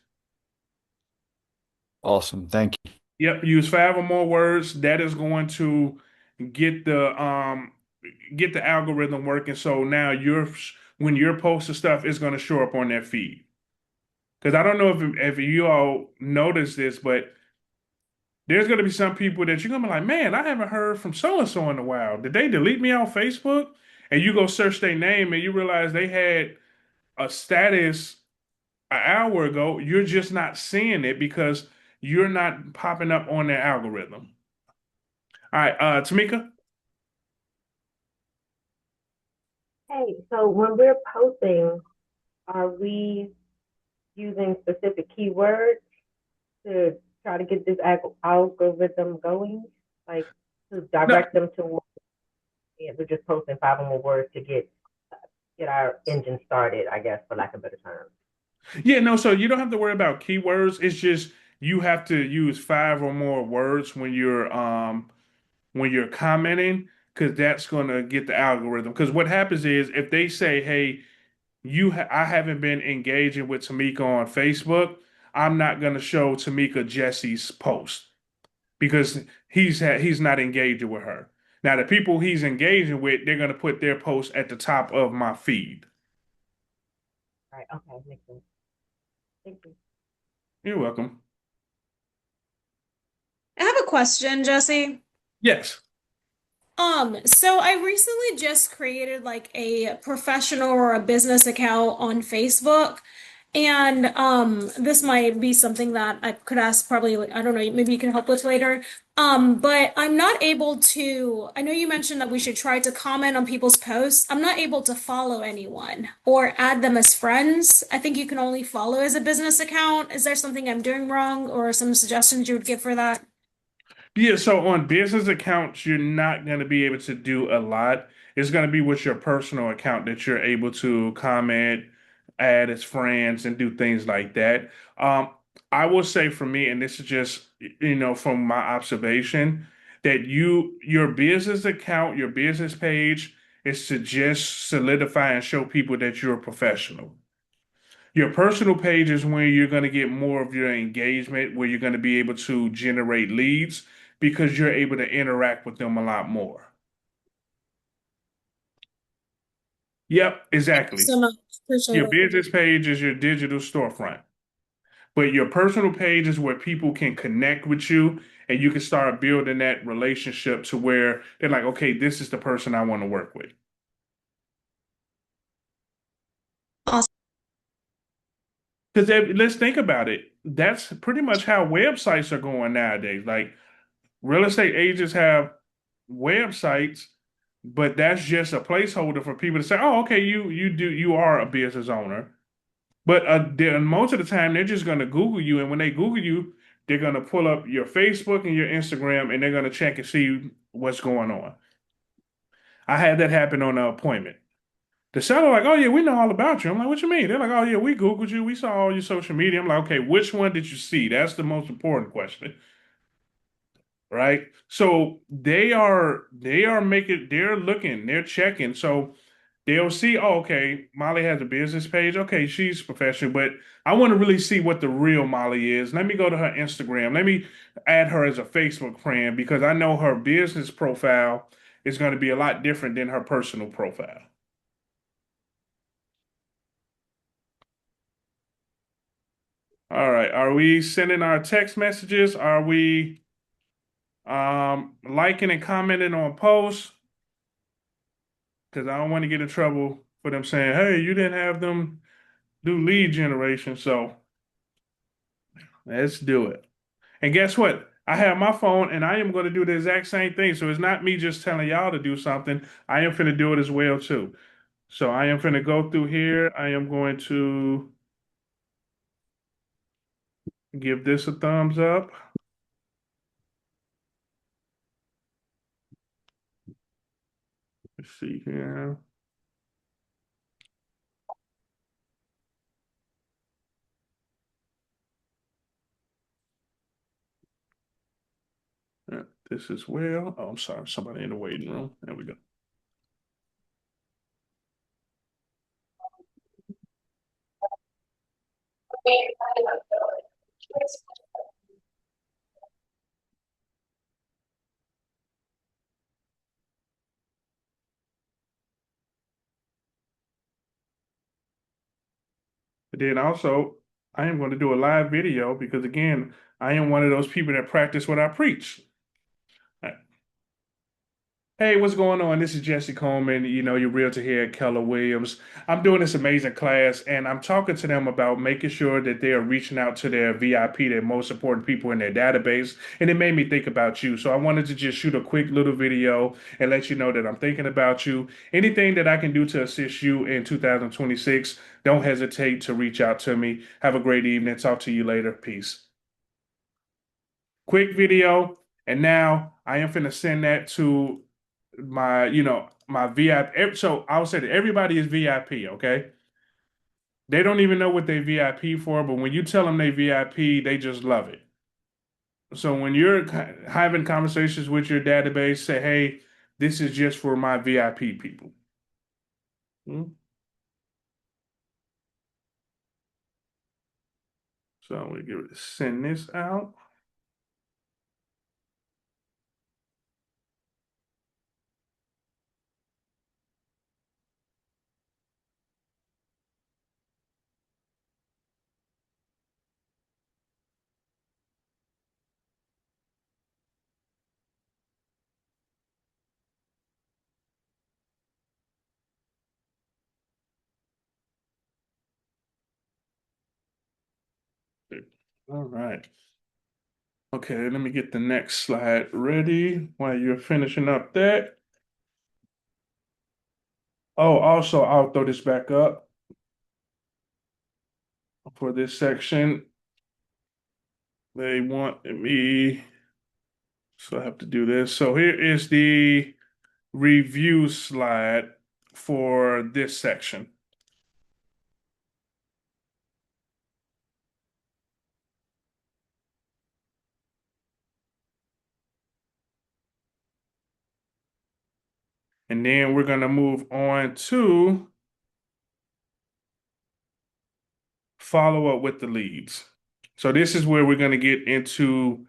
Awesome. Thank you. Yep, use 5 or more words. That is going to get the um get the algorithm working. So now when you're posting stuff, it's going to show up on their feed. Because I don't know if you all notice this, but there's going to be some people that you're going to be like, man, I haven't heard from so and so in a while. Did they delete me on Facebook? And you go search their name and you realize they had a status an hour ago. You're just not seeing it because you're not popping up on their algorithm. All right, Tamika. Hey, so when we're posting, are we using specific keywords to try to get this algorithm going? Like, to No, direct them to, yeah, we're just posting five or more words to get our engine started, I guess, for lack of a better term. yeah, no, so you don't have to worry about keywords. It's just you have to use five or more words when you're commenting, because that's gonna get the algorithm. Because what happens is if they say, "Hey, I haven't been engaging with Tamika on Facebook," I'm not gonna show Tamika Jesse's post because he's not engaging with her. Now, the people he's engaging with, they're gonna put their post at the top of my feed. Right. Okay. Makes sense. Thank you. You're welcome. I have a question, Jesse. Yes. So I recently just created like a professional or a business account on Facebook. And this might be something that I could ask probably, I don't know, maybe you can help with later. But I'm not able to, I know you mentioned that we should try to comment on people's posts. I'm not able to follow anyone or add them as friends. I think you can only follow as a business account. Is there something I'm doing wrong or some suggestions you would give for that? Yeah, so on business accounts, you're not going to be able to do a lot. It's going to be with your personal account that you're able to comment, add as friends, and do things like that. Um, I will say for me, and this is just, from my observation, that your business account, your business page is to just solidify and show people that you're a professional. Your personal page is where you're going to get more of your engagement, where you're going to be able to generate leads because you're able to interact with them a lot more. Yep, exactly. So much. Appreciate Your it. business page is your digital storefront, but your personal page is where people can connect with you and you can start building that relationship to where they're like, okay, this is the person I want to work with. Awesome. Because let's think about it. That's pretty much how websites are going nowadays. Like real estate agents have websites, but that's just a placeholder for people to say, "Oh, okay, you are a business owner." But most of the time, they're just going to Google you, and when they Google you, they're going to pull up your Facebook and your Instagram, and they're going to check and see what's going on. I had that happen on an appointment. The seller like, "Oh yeah, we know all about you." I'm like, "What you mean?" They're like, "Oh yeah, we Googled you. We saw all your social media." I'm like, "Okay, which one did you see?" That's the most important question. Right? So they're looking, they're checking. So they'll see, oh, okay, Molly has a business page. Okay, she's professional, but I want to really see what the real Molly is. Let me go to her Instagram. Let me add her as a Facebook friend because I know her business profile is going to be a lot different than her personal profile. All right. Are we sending our text messages? Are we liking and commenting on posts? Because I don't want to get in trouble for them saying, hey, you didn't have them do lead generation. So let's do it. And guess what? I have my phone and I am going to do the exact same thing. So it's not me just telling y'all to do something. I am finna do it as well too. So I am finna go through here. I am going to give this a thumbs up. Let's see here. This as well. Oh, I'm sorry. Somebody in the waiting room. There we go. But then also, I am going to do a live video because again, I am one of those people that practice what I preach. Hey, what's going on? This is Jesse Coleman, your realtor here at Keller Williams. I'm doing this amazing class and I'm talking to them about making sure that they are reaching out to their VIP, their most important people in their database. And it made me think about you. So I wanted to just shoot a quick little video and let you know that I'm thinking about you. Anything that I can do to assist you in 2026, don't hesitate to reach out to me. Have a great evening. Talk to you later. Peace. Quick video. And now I am finna send that to my, my VIP. So I would say that everybody is VIP, okay? They don't even know what they VIP for, but when you tell them they VIP, they just love it. So when you're having conversations with your database, say, hey, this is just for my VIP people. Hmm? So we give it send this out. All right. Okay, let me get the next slide ready while you're finishing up that. Oh, also, I'll throw this back up for this section. They want me, so I have to do this. So here is the review slide for this section. And then we're going to move on to follow up with the leads. So this is where we're going to get into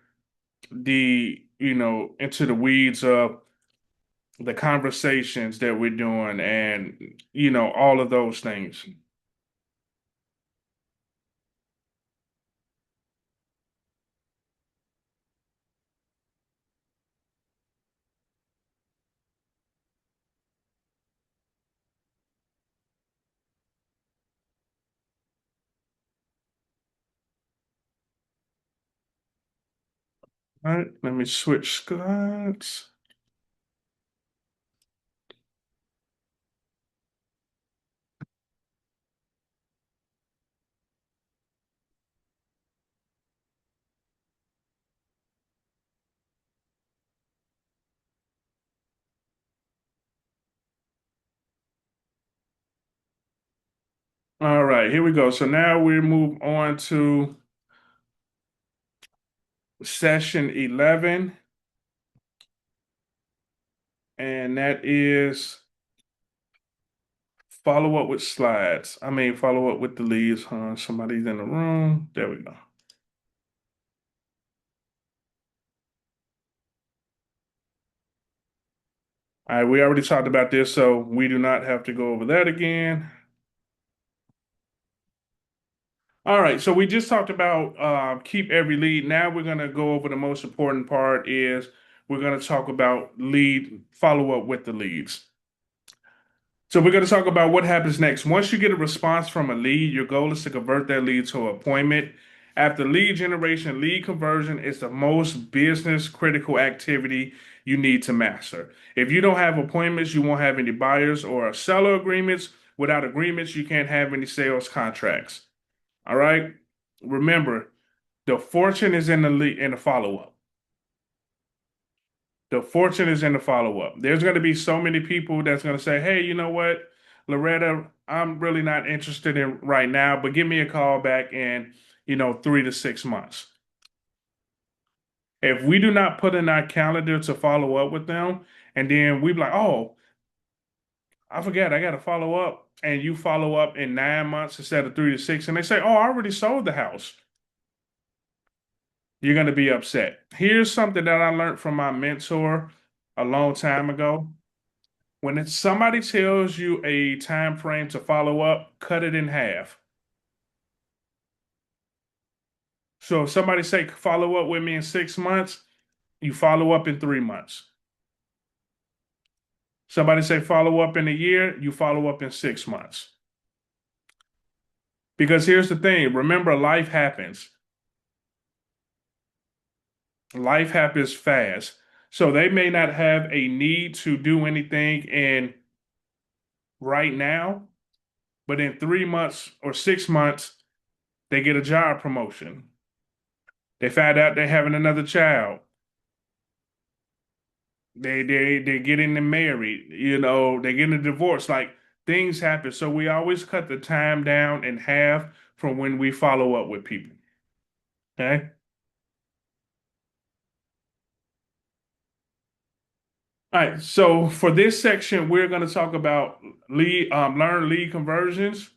into the weeds of the conversations that we're doing and, all of those things. All right, let me switch slides. All right, here we go. So now we move on to session 11, and that is follow up with slides. I mean, follow up with the leads. Huh? Somebody's in the room. There we go. All right, we already talked about this, so we do not have to go over that again. All right, so we just talked about keep every lead. Now we're going to go over the most important part is we're going to talk about lead follow up with the leads. So we're going to talk about what happens next. Once you get a response from a lead, your goal is to convert that lead to an appointment. After lead generation, lead conversion is the most business critical activity you need to master. If you don't have appointments, you won't have any buyers or seller agreements. Without agreements, you can't have any sales contracts. All right. Remember, the fortune is in the follow up. The fortune is in the follow up. There's going to be so many people that's going to say, "Hey, you know what, Loretta, I'm really not interested in right now, but give me a call back in, 3 to 6 months." If we do not put in our calendar to follow up with them, and then we be like, "Oh, I forget, I got to follow up," and you follow up in 9 months instead of 3 to 6, and they say, "Oh, I already sold the house." You're going to be upset. Here's something that I learned from my mentor a long time ago. When somebody tells you a time frame to follow up, cut it in half. So if somebody say follow up with me in 6 months, you follow up in 3 months. Somebody say follow up in a year, you follow up in 6 months. Because here's the thing, remember, life happens. Life happens fast. So they may not have a need to do anything in right now, but in 3 months or 6 months, they get a job promotion. They find out they're having another child. they're getting married, they're getting a divorce. Like things happen. So we always cut the time down in half from when we follow up with people. Okay. All right. So for this section, we're going to talk about learn lead conversions.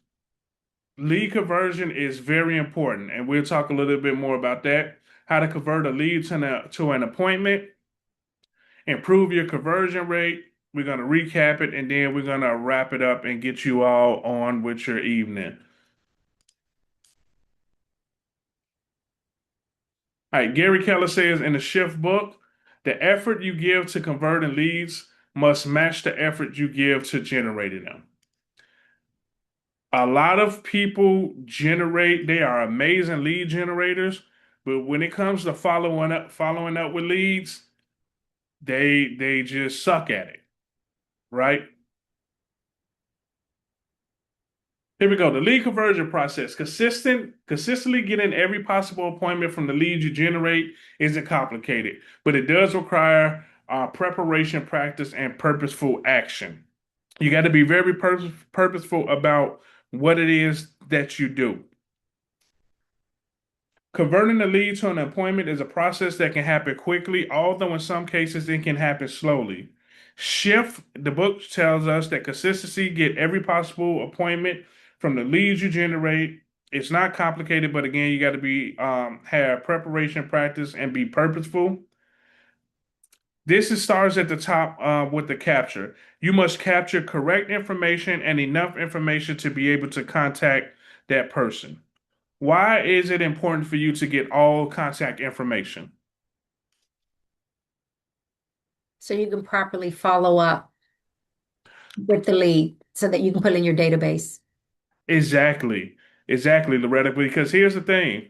Lead conversion is very important, and we'll talk a little bit more about that. How to convert a lead to an appointment, improve your conversion rate. We're going to recap it, and then we're going to wrap it up and get you all on with your evening. All right, Gary Keller says in the Shift book, the effort you give to converting leads must match the effort you give to generating them. A lot of people they are amazing lead generators, but when it comes to following up with leads, they just suck at it, right? Here we go. The lead conversion process. Consistently getting every possible appointment from the leads you generate isn't complicated, but it does require preparation, practice, and purposeful action. You got to be very purposeful about what it is that you do. Converting a lead to an appointment is a process that can happen quickly, although in some cases it can happen slowly. The book tells us that consistency, get every possible appointment from the leads you generate. It's not complicated, but again, you got to have preparation, practice, and be purposeful. Starts at the top with the capture. You must capture correct information and enough information to be able to contact that person. Why is it important for you to get all contact information? So you can properly follow up with the lead so that you can put it in your database. Exactly. Exactly, Loretta. Because here's the thing.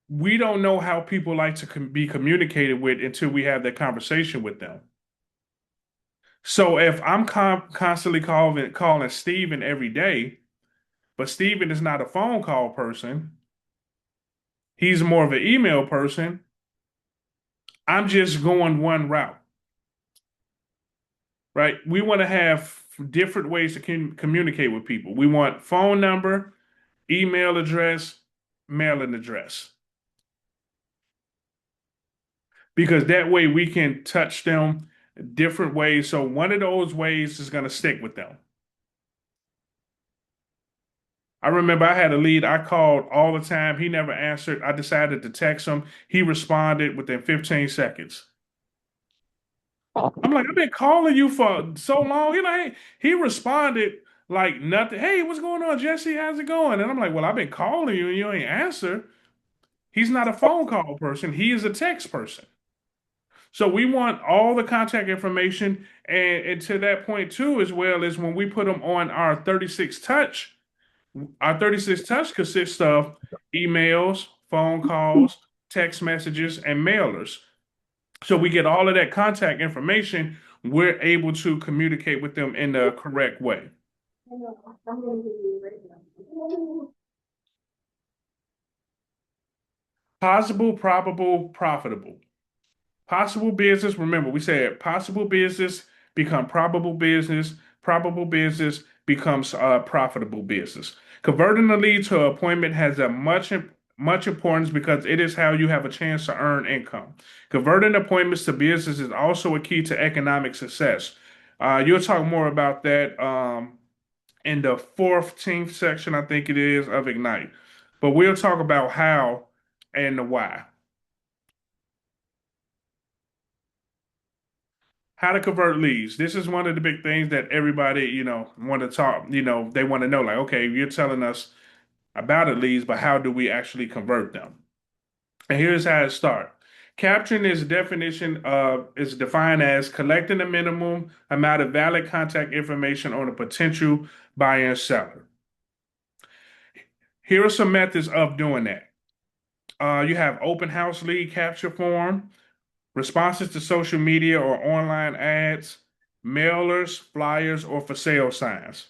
We don't know how people like to be communicated with until we have that conversation with them. So if I'm constantly calling Steven every day, but Steven is not a phone call person, he's more of an email person, I'm just going one route, right? We want to have different ways to communicate with people. We want phone number, email address, mailing address. Because that way we can touch them different ways. So one of those ways is going to stick with them. I remember I had a lead I called all the time. He never answered. I decided to text him. He responded within 15 seconds. I'm like, I've been calling you for so long. He responded like nothing. Hey, what's going on, Jesse? How's it going? And I'm like, well, I've been calling you and you ain't answer. He's not a phone call person. He is a text person. So we want all the contact information. And to that point too, as well as when we put them on our 36 touch, consists of emails, phone calls, text messages, and mailers. So we get all of that contact information. We're able to communicate with them in the correct way. Possible, probable, profitable. Possible business, remember, we said possible business become probable business becomes profitable business. Converting a lead to an appointment has a much importance because it is how you have a chance to earn income. Converting appointments to business is also a key to economic success. You'll talk more about that in the 14th section, I think it is, of Ignite. But we'll talk about how and the why. How to convert leads. This is one of the big things that everybody, want to talk, they want to know, like, okay, you're telling us about the leads, but how do we actually convert them? And here's how it starts. Capturing is defined as collecting the minimum amount of valid contact information on a potential buyer and seller. Here are some methods of doing that. You have open house lead capture form, responses to social media or online ads, mailers, flyers, or for sale signs.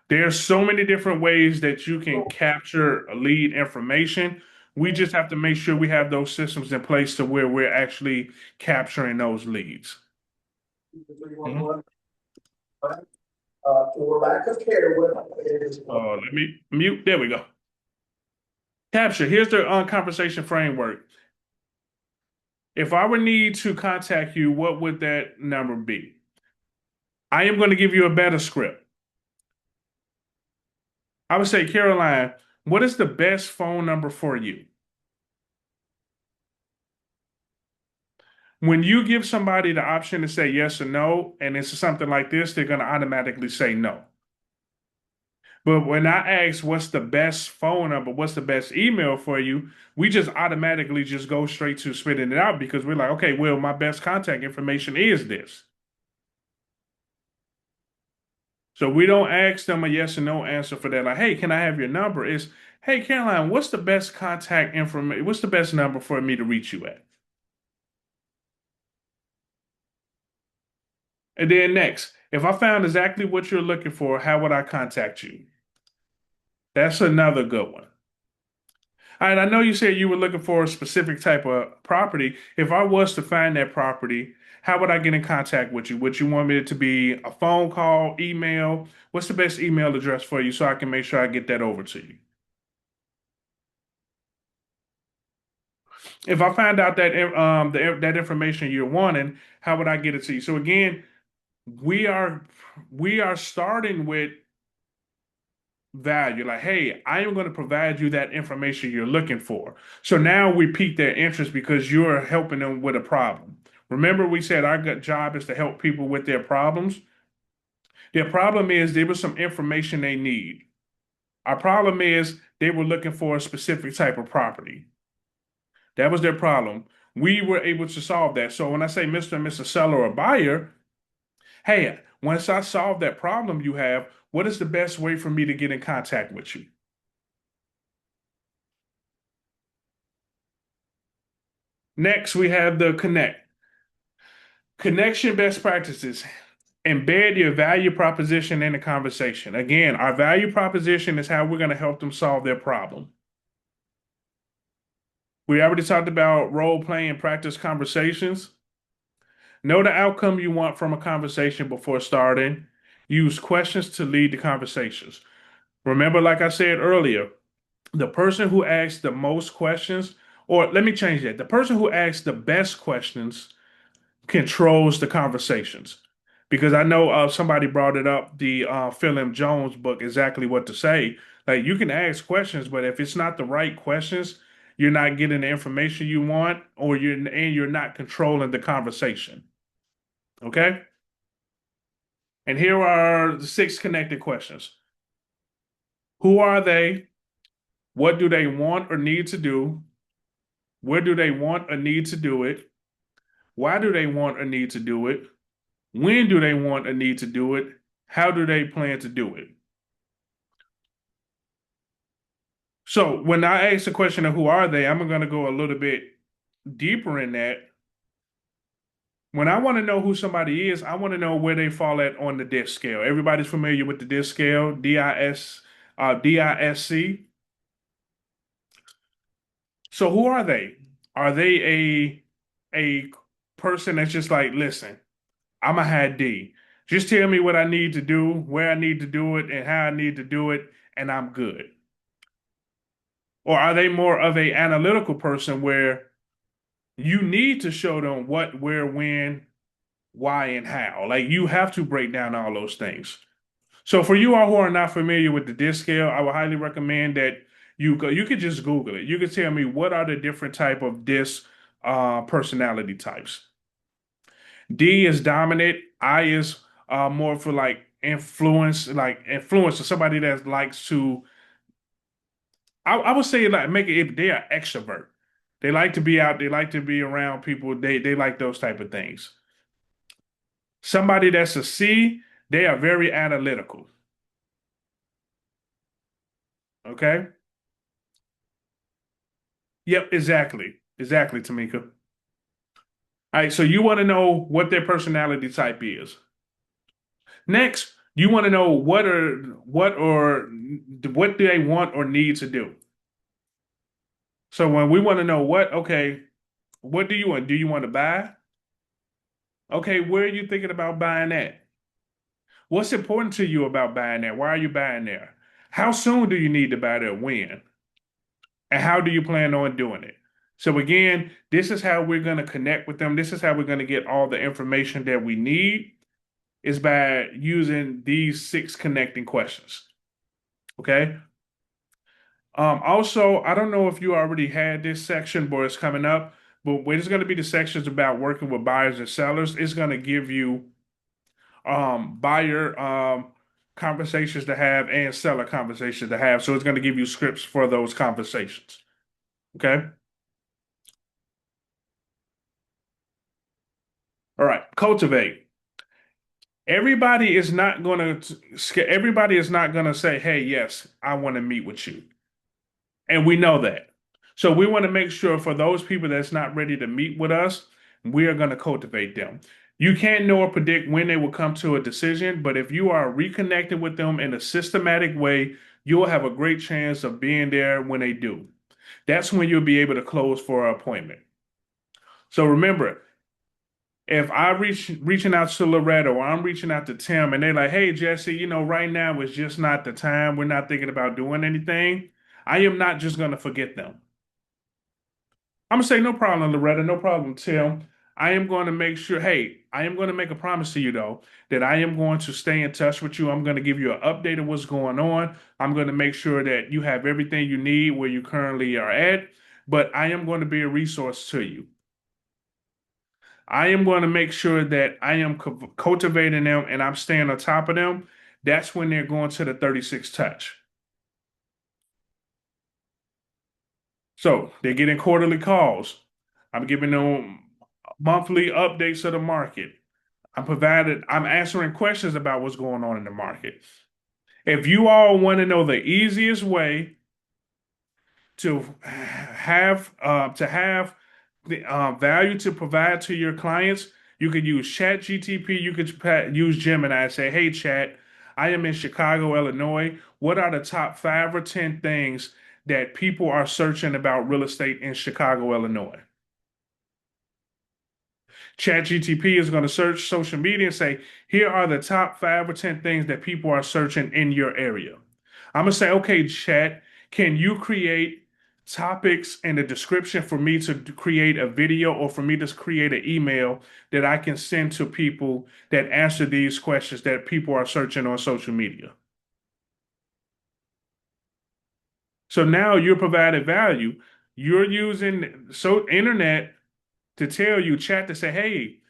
There's so many different ways that you can capture lead information. We just have to make sure we have those systems in place to where we're actually capturing those leads. For lack of care, Oh, let me mute. There we go. Capture. Here's the conversation framework. If I would need to contact you, what would that number be? I am going to give you a better script. I would say, Caroline, what is the best phone number for you? When you give somebody the option to say yes or no, and it's something like this, they're going to automatically say no. But when I ask what's the best phone number, what's the best email for you, we just automatically just go straight to spitting it out because we're like, okay, well, my best contact information is this. So we don't ask them a yes or no answer for that. Like, hey, can I have your number? It's, hey, Caroline, what's the best contact information? What's the best number for me to reach you at? And then next, if I found exactly what you're looking for, how would I contact you? That's another good one. All right, I know you said you were looking for a specific type of property. If I was to find that property, how would I get in contact with you? Would you want me to be a phone call, email? What's the best email address for you so I can make sure I get that over to you? If I find out that that information you're wanting, how would I get it to you? So again, we are starting with value. Like, hey, I am going to provide you that information you're looking for. So now we pique their interest because you're helping them with a problem. Remember, we said our job is to help people with their problems. Their problem is there was some information they need. Our problem is they were looking for a specific type of property. That was their problem. We were able to solve that. So when I say Mr. and Mrs. Seller or buyer, hey, once I solve that problem you have, what is the best way for me to get in contact with you? Next, we have the connect. Connection best practices. Embed your value proposition in the conversation. Again, our value proposition is how we're going to help them solve their problem. We already talked about role playing and practice conversations. Know the outcome you want from a conversation before starting. Use questions to lead the conversations. Remember, like I said earlier, the person who asks the most questions, or let me change that, the person who asks the best questions controls the conversations. Because I know somebody brought it up, the Phil M. Jones book, exactly what to say. Like, you can ask questions, but if it's not the right questions, you're not getting the information you want, or you're not controlling the conversation. Okay? And here are the 6 connected questions. Who are they? What do they want or need to do? Where do they want or need to do it? Why do they want or need to do it? When do they want or need to do it? How do they plan to do it? So when I ask the question of who are they, I'm going to go a little bit deeper in that. When I want to know who somebody is, I want to know where they fall at on the DISC scale. Everybody's familiar with the DISC scale, DISC. So who are they? Are they a person that's just like, listen, I'm a high D. Just tell me what I need to do, where I need to do it, and how I need to do it, and I'm good? Or are they more of a analytical person where you need to show them what, where, when, why, and how? Like, you have to break down all those things. So for you all who are not familiar with the DISC scale, I would highly recommend that you could just Google it. You could tell me what are the different type of DISC personality types. D is dominant. I is more for like influence, somebody that likes to. I would say like make it. They are extrovert. They like to be out. They like to be around people. They like those type of things. Somebody that's a C, they are very analytical. Okay. Yep, exactly, Tamika. All right, so you want to know what their personality type is. Next, you want to know what do they want or need to do. So when we want to know okay, what do you want? Do you want to buy? Okay, where are you thinking about buying at? What's important to you about buying there? Why are you buying there? How soon do you need to buy there? When? And how do you plan on doing it? So again, this is how we're going to connect with them. This is how we're going to get all the information that we need is by using these 6 connecting questions. Okay. Also, I don't know if you already had this section, but it's coming up. But when it's going to be the sections about working with buyers and sellers, it's going to give you buyer conversations to have and seller conversations to have. So it's going to give you scripts for those conversations. Okay. All right. Cultivate. Everybody is not going to say, "Hey, yes, I want to meet with you." And we know that. So we want to make sure for those people that's not ready to meet with us, we are going to cultivate them. You can't know or predict when they will come to a decision, but if you are reconnecting with them in a systematic way, you'll have a great chance of being there when they do. That's when you'll be able to close for an appointment. So remember, if I reaching out to Loretta or I'm reaching out to Tim and they're like, "Hey Jesse, right now is just not the time. We're not thinking about doing anything." I am not just going to forget them. I'm gonna say, "No problem, Loretta, no problem, Tim. I am going to make sure, hey, I am going to make a promise to you though, that I am going to stay in touch with you. I'm going to give you an update of what's going on. I'm going to make sure that you have everything you need where you currently are at, but I am going to be a resource to you. I am going to make sure that I am cultivating them and I'm staying on top of them." That's when they're going to the 36 touch. So they're getting quarterly calls. I'm giving them monthly updates of the market. I'm answering questions about what's going on in the market. If you all want to know the easiest way to have the value to provide to your clients, you could use Chat GTP. You could use Gemini and say, "Hey, Chat, I am in Chicago, Illinois. What are the top 5 or 10 things that people are searching about real estate in Chicago, Illinois?" ChatGTP is going to search social media and say, "Here are the top 5 or 10 things that people are searching in your area." I'm going to say, "Okay, Chat, can you create topics and a description for me to create a video or for me to create an email that I can send to people that answer these questions that people are searching on social media?" So now you're providing value. You're using internet to tell you, chat to say, "Hey,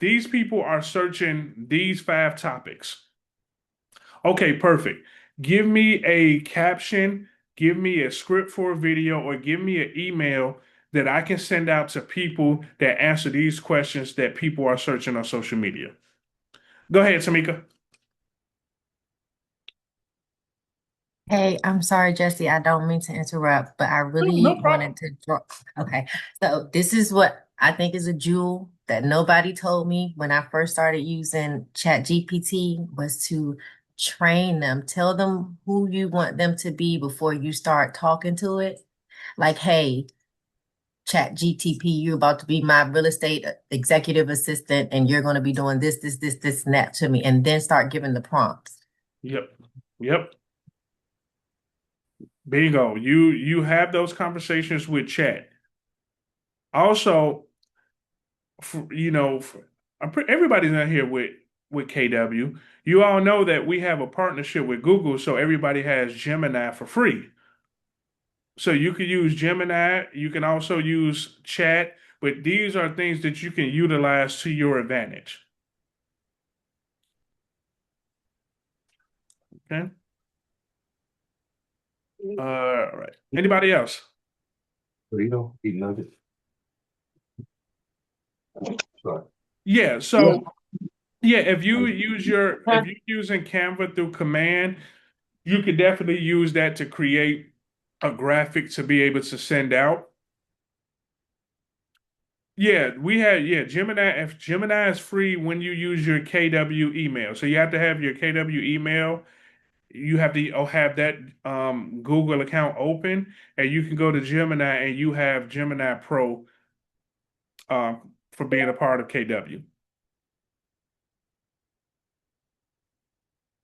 these people are searching these 5 topics." Okay, perfect. Give me a caption, give me a script for a video, or give me an email that I can send out to people that answer these questions that people are searching on social media. Go ahead, Tamika. Hey, I'm sorry, Jesse. I don't mean to interrupt, but I No really problem. wanted to draw. Okay. So this is what I think is a jewel that nobody told me when I first started using ChatGPT was to train them, tell them who you want them to be before you start talking to it. Like, hey, ChatGPT, you're about to be my real estate executive assistant, and you're going to be doing this, and that to me, and then start giving the prompts. Yep. Yep. Bingo. You have those conversations with chat. Also, everybody's not here with KW. You all know that we have a partnership with Google, so everybody has Gemini for free. So you can use Gemini, you can also use chat, but these are things that you can utilize to your advantage. Okay. All right. Anybody else? Burrito, eat nuggets. Sorry. Yeah. So yeah, if you're using Canva through Command, you could definitely use that to create a graphic to be able to send out. Gemini. If Gemini is free when you use your KW email, so you have to have your KW email. you have to have that Google account open, and you can go to Gemini, and you have Gemini Pro for being a part of KW.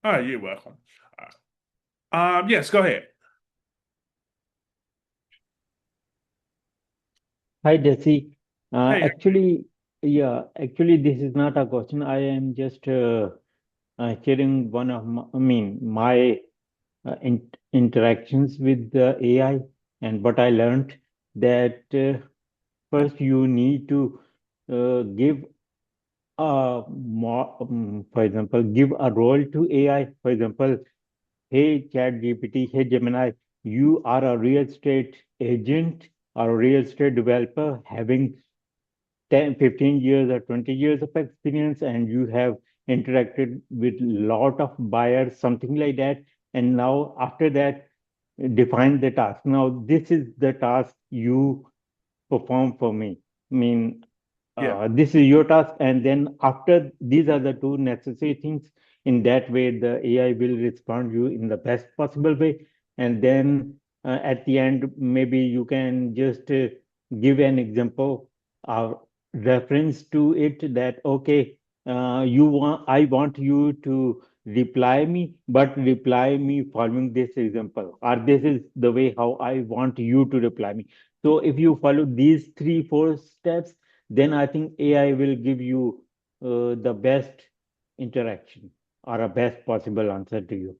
Oh, you're welcome. Yes, go ahead. Hi, Jesse. Hey, Actually, this is not a question. I am just sharing one of my interactions with the AI and what I learned that first you need to give for example, give a role to AI. For example, hey ChatGPT, hey Gemini, you are a real estate agent or a real estate developer having 10, 15 years or 20 years of experience, and you have interacted with lot of buyers, something like that. And now after that, define the task. Now this is the task you perform for me. I mean, yeah. this is your task, and then after these are the two necessary things. In that way, the AI will respond you in the best possible way, and then at the end, maybe you can just give an example or reference to it that okay, I want you to reply me, but reply me following this example, or this is the way how I want you to reply me. So if you follow these three, four steps, then I think AI will give you the best interaction or a best possible answer to you.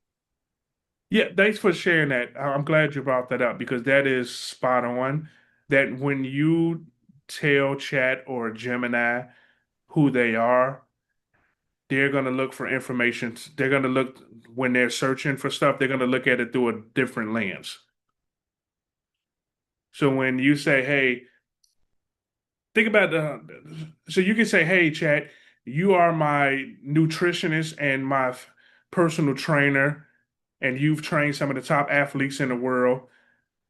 Yeah, thanks for sharing that. I'm glad you brought that up because that is spot on. That when you tell Chat or Gemini who they are, they're going to look for information. They're going to look, when they're searching for stuff, they're going to look at it through a different lens. So when you say, hey, think about so you can say, hey, Chat, you are my nutritionist and my personal trainer, and you've trained some of the top athletes in the world.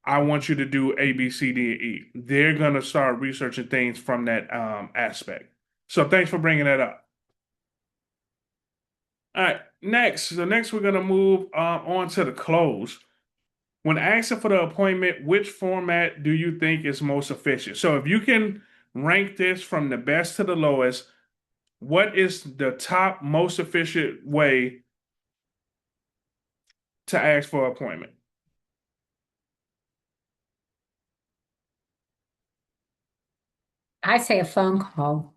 I want you to do A, B, C, D, and E. They're gonna start researching things from that aspect. So thanks for bringing that up. All right, next. So next we're gonna move on to the close. When asking for the appointment, which format do you think is most efficient? So if you can rank this from the best to the lowest, what is the top most efficient way to ask for an appointment? I say a phone call.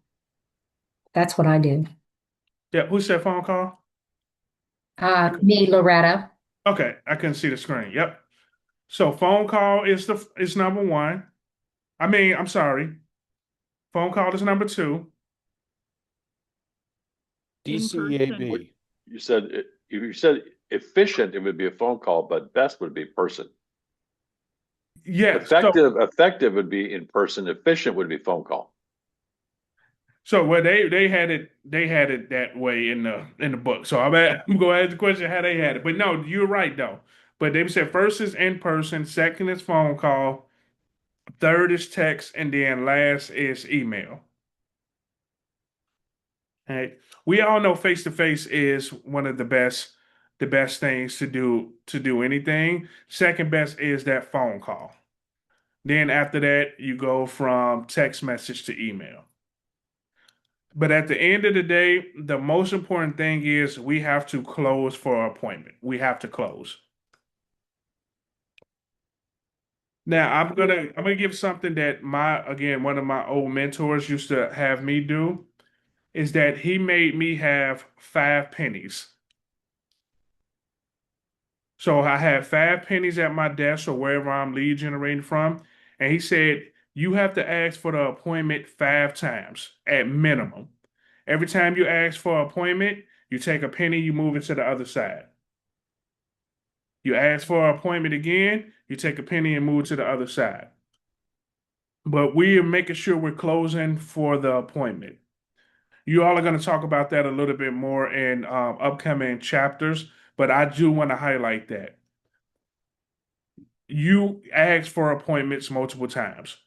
That's what I do. Yeah, who said phone call? Me, Loretta. Okay, I couldn't see the screen. Yep. So phone call is number one. I mean, I'm sorry. Phone call is number two. DCAB. You said if you said efficient, it would be a phone call, but best would be person. Yes. Effective would be in person. Efficient would be phone call. So well, they had it that way in the book. So I'm going to ask the question how they had it. But no, you're right though. But they said first is in person, second is phone call, third is text, and then last is email. All right. We all know face to face is one of the best things to do anything. Second best is that phone call. Then after that, you go from text message to email. But at the end of the day, the most important thing is we have to close for our appointment. We have to close. Now I'm gonna give something that one of my old mentors used to have me do is that he made me have 5 pennies. So I have 5 pennies at my desk or wherever I'm lead generating from. And he said, you have to ask for the appointment 5 times at minimum. Every time you ask for an appointment, you take a penny, you move it to the other side. You ask for an appointment again, you take a penny and move it to the other side. But we are making sure we're closing for the appointment. You all are going to talk about that a little bit more in upcoming chapters, but I do want to highlight that. You ask for appointments multiple times.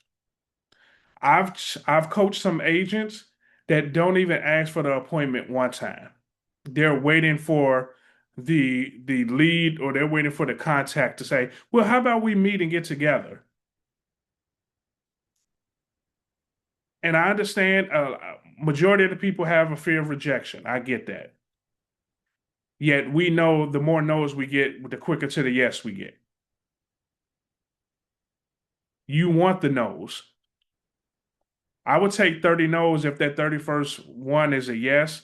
I've coached some agents that don't even ask for the appointment one time. They're waiting for the lead, or they're waiting for the contact to say, well, how about we meet and get together? And I understand majority of the people have a fear of rejection. I get that. Yet we know the more no's we get, the quicker to the yes we get. You want the no's. I would take 30 no's if that 31st one is a yes.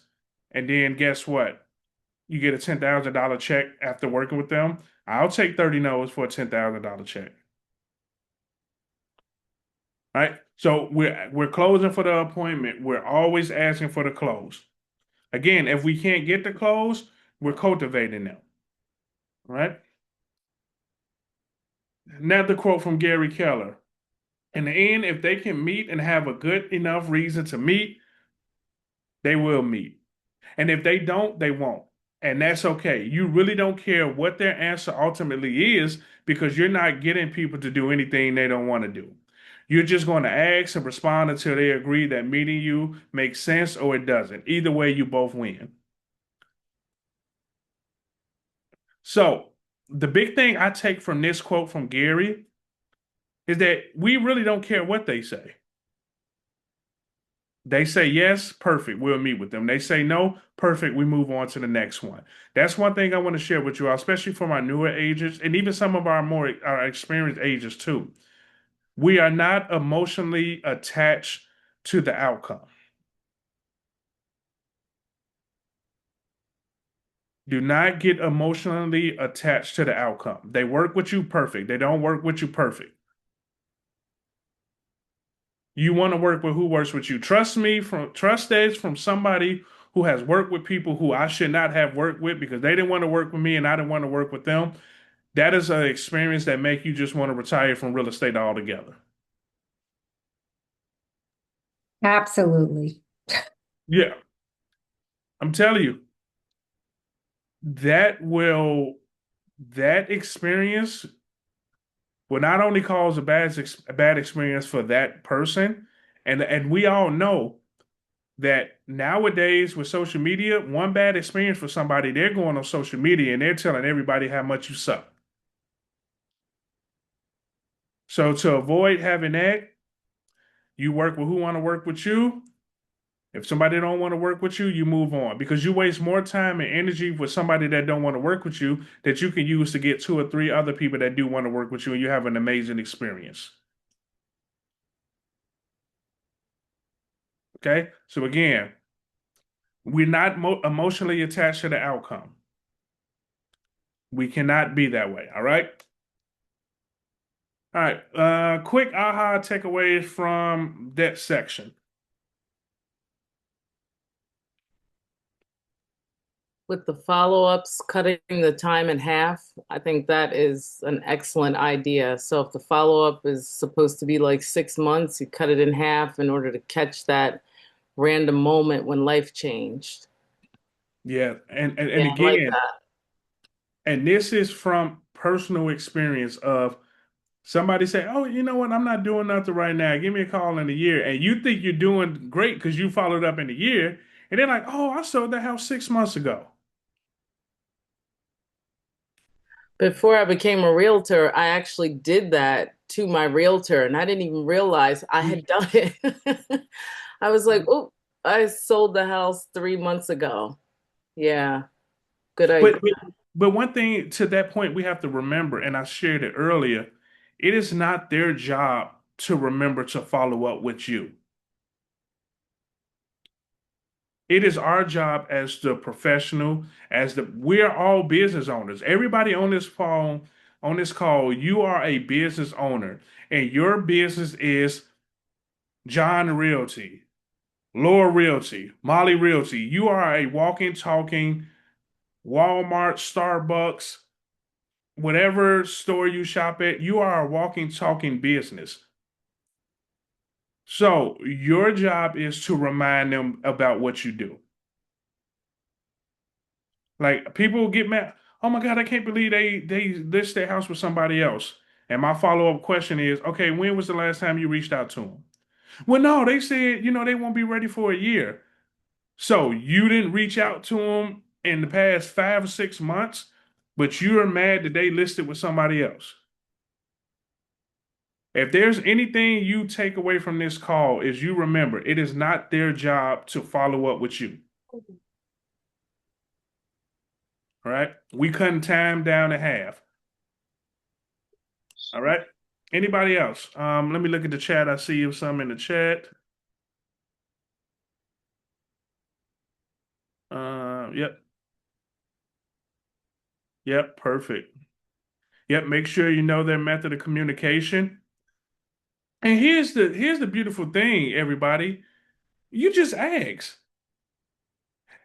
And then guess what? You get a $10,000 check after working with them. I'll take 30 no's for a $10,000 check. Right? So we're closing for the appointment. We're always asking for the close. Again, if we can't get the close, we're cultivating them. Right? Another quote from Gary Keller. In the end, if they can meet and have a good enough reason to meet, they will meet. And if they don't, they won't. And that's okay. You really don't care what their answer ultimately is, because you're not getting people to do anything they don't want to do. You're just going to ask and respond until they agree that meeting you makes sense or it doesn't. Either way, you both win. So the big thing I take from this quote from Gary is that we really don't care what they say. They say yes, perfect, we'll meet with them. They say no, perfect, we move on to the next one. That's one thing I want to share with you all, especially for my newer agents and even some of our experienced agents too. We are not emotionally attached to the outcome. Do not get emotionally attached to the outcome. They work with you, perfect. They don't work with you, perfect. You want to work with who works with you. Trust this from somebody who has worked with people who I should not have worked with because they didn't want to work with me and I didn't want to work with them. That is an experience that make you just want to retire from real estate altogether. Absolutely. Yeah. I'm telling you, that experience will not only cause a bad experience for that person, and we all know that nowadays with social media, one bad experience for somebody, they're going on social media and they're telling everybody how much you suck. So to avoid having that, you work with who want to work with you. If somebody don't want to work with you, you move on, because you waste more time and energy with somebody that don't want to work with you that you can use to get 2 or 3 other people that do want to work with you, and you have an amazing experience. Okay? So again, we're not emotionally attached to the outcome. We cannot be that way. All right? All right. Quick aha takeaways from that section. With the follow-ups, cutting the time in half, I think that is an excellent idea. So if the follow-up is supposed to be like 6 months, you cut it in half in order to catch that random moment when life changed. Yeah. And Yeah, I like again, that. and this is from personal experience of somebody say, oh, you know what? I'm not doing nothing right now. Give me a call in a year. And you think you're doing great because you followed up in a year. And they're like, oh, I sold the house 6 months ago. Before I became a realtor, I actually did that to my realtor, and I didn't even realize I had done it. I was like, oh, I sold the house 3 months ago. Yeah, good idea. But one thing to that point we have to remember, and I shared it earlier, it is not their job to remember to follow up with you. It is our job as the professional, we're all business owners. Everybody on this phone, on this call, you are a business owner, and your business is John Realty, Laura Realty, Molly Realty. You are a walking, talking Walmart, Starbucks, whatever store you shop at, you are a walking, talking business. So your job is to remind them about what you do. Like people get mad. Oh my God, I can't believe they list their house with somebody else. And my follow-up question is, okay, when was the last time you reached out to them? Well, no, they said, they won't be ready for a year. So you didn't reach out to them in the past 5 or 6 months, but you are mad that they listed with somebody else. If there's anything you take away from this call, is you remember it is not their job to follow up with you. All right. We cutting time down to half. All right. Anybody else? Let me look at the chat. I see you some in the chat. Yep. Yep, perfect. Yep, make sure you know their method of communication. And here's the beautiful thing, everybody. You just ask.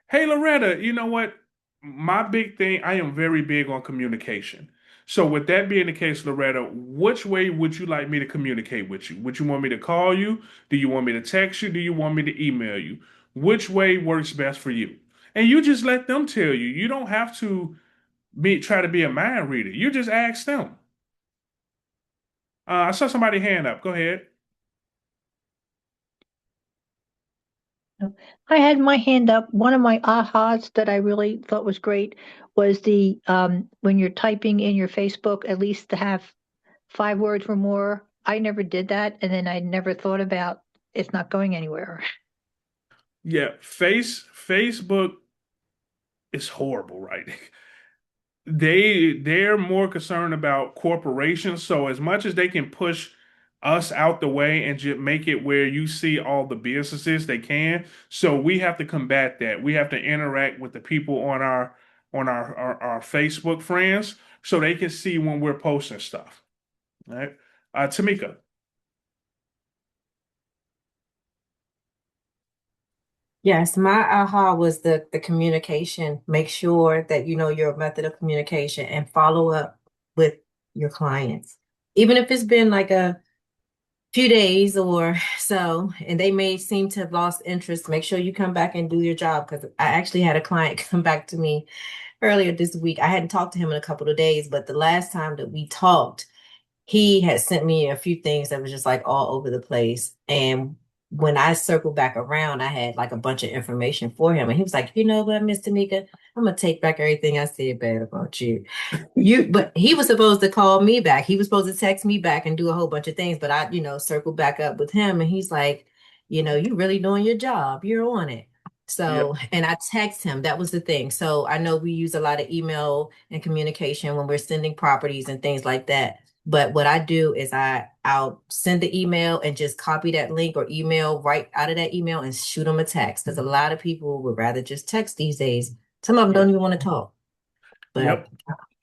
Hey, Loretta, you know what? My big thing, I am very big on communication. So with that being the case, Loretta, which way would you like me to communicate with you? Would you want me to call you? Do you want me to text you? Do you want me to email you? Which way works best for you? And you just let them tell you. You don't have to try to be a mind reader. You just ask them. I saw somebody hand up. Go ahead. I had my hand up. One of my ahas that I really thought was great was the when you're typing in your Facebook, at least to have 5 words or more. I never did that, and then I never thought about it's not going anywhere. Yeah, Facebook is horrible, right? They're more concerned about corporations. So as much as they can push us out the way and just make it where you see all the businesses they can. So we have to combat that. We have to interact with the people on our Facebook friends so they can see when we're posting stuff. All right. Tamika. Yes, my aha was the communication. Make sure that you know your method of communication and follow up with your clients. Even if it's been like a few days or so, and they may seem to have lost interest, make sure you come back and do your job. Because I actually had a client come back to me earlier this week. I hadn't talked to him in a couple of days, but the last time that we talked, he had sent me a few things that was just like all over the place. And when I circled back around, I had like a bunch of information for him. And he was like, you know what, Miss Tamika, I'm gonna take back everything I said bad about you. But he was supposed to call me back. He was supposed to text me back and do a whole bunch of things. But I, circled back up with him and he's like, you really doing your job. You're on it. Yep. So, and I text him. That was the thing. So I know we use a lot of email and communication when we're sending properties and things like that. But what I do is I'll send the email and just copy that link or email right out of that email and shoot them a text. Because a lot of people would rather just text these days. Some of them don't even want to talk. But Yep.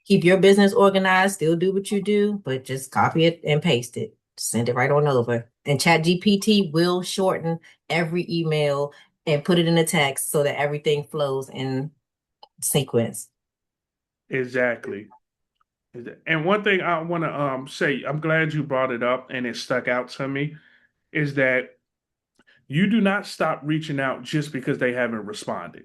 keep your business organized, still do what you do, but just copy it and paste it. Send it right on over. And ChatGPT will shorten every email and put it in a text so that everything flows in sequence. Exactly. And one thing I want to say, I'm glad you brought it up and it stuck out to me, is that you do not stop reaching out just because they haven't responded.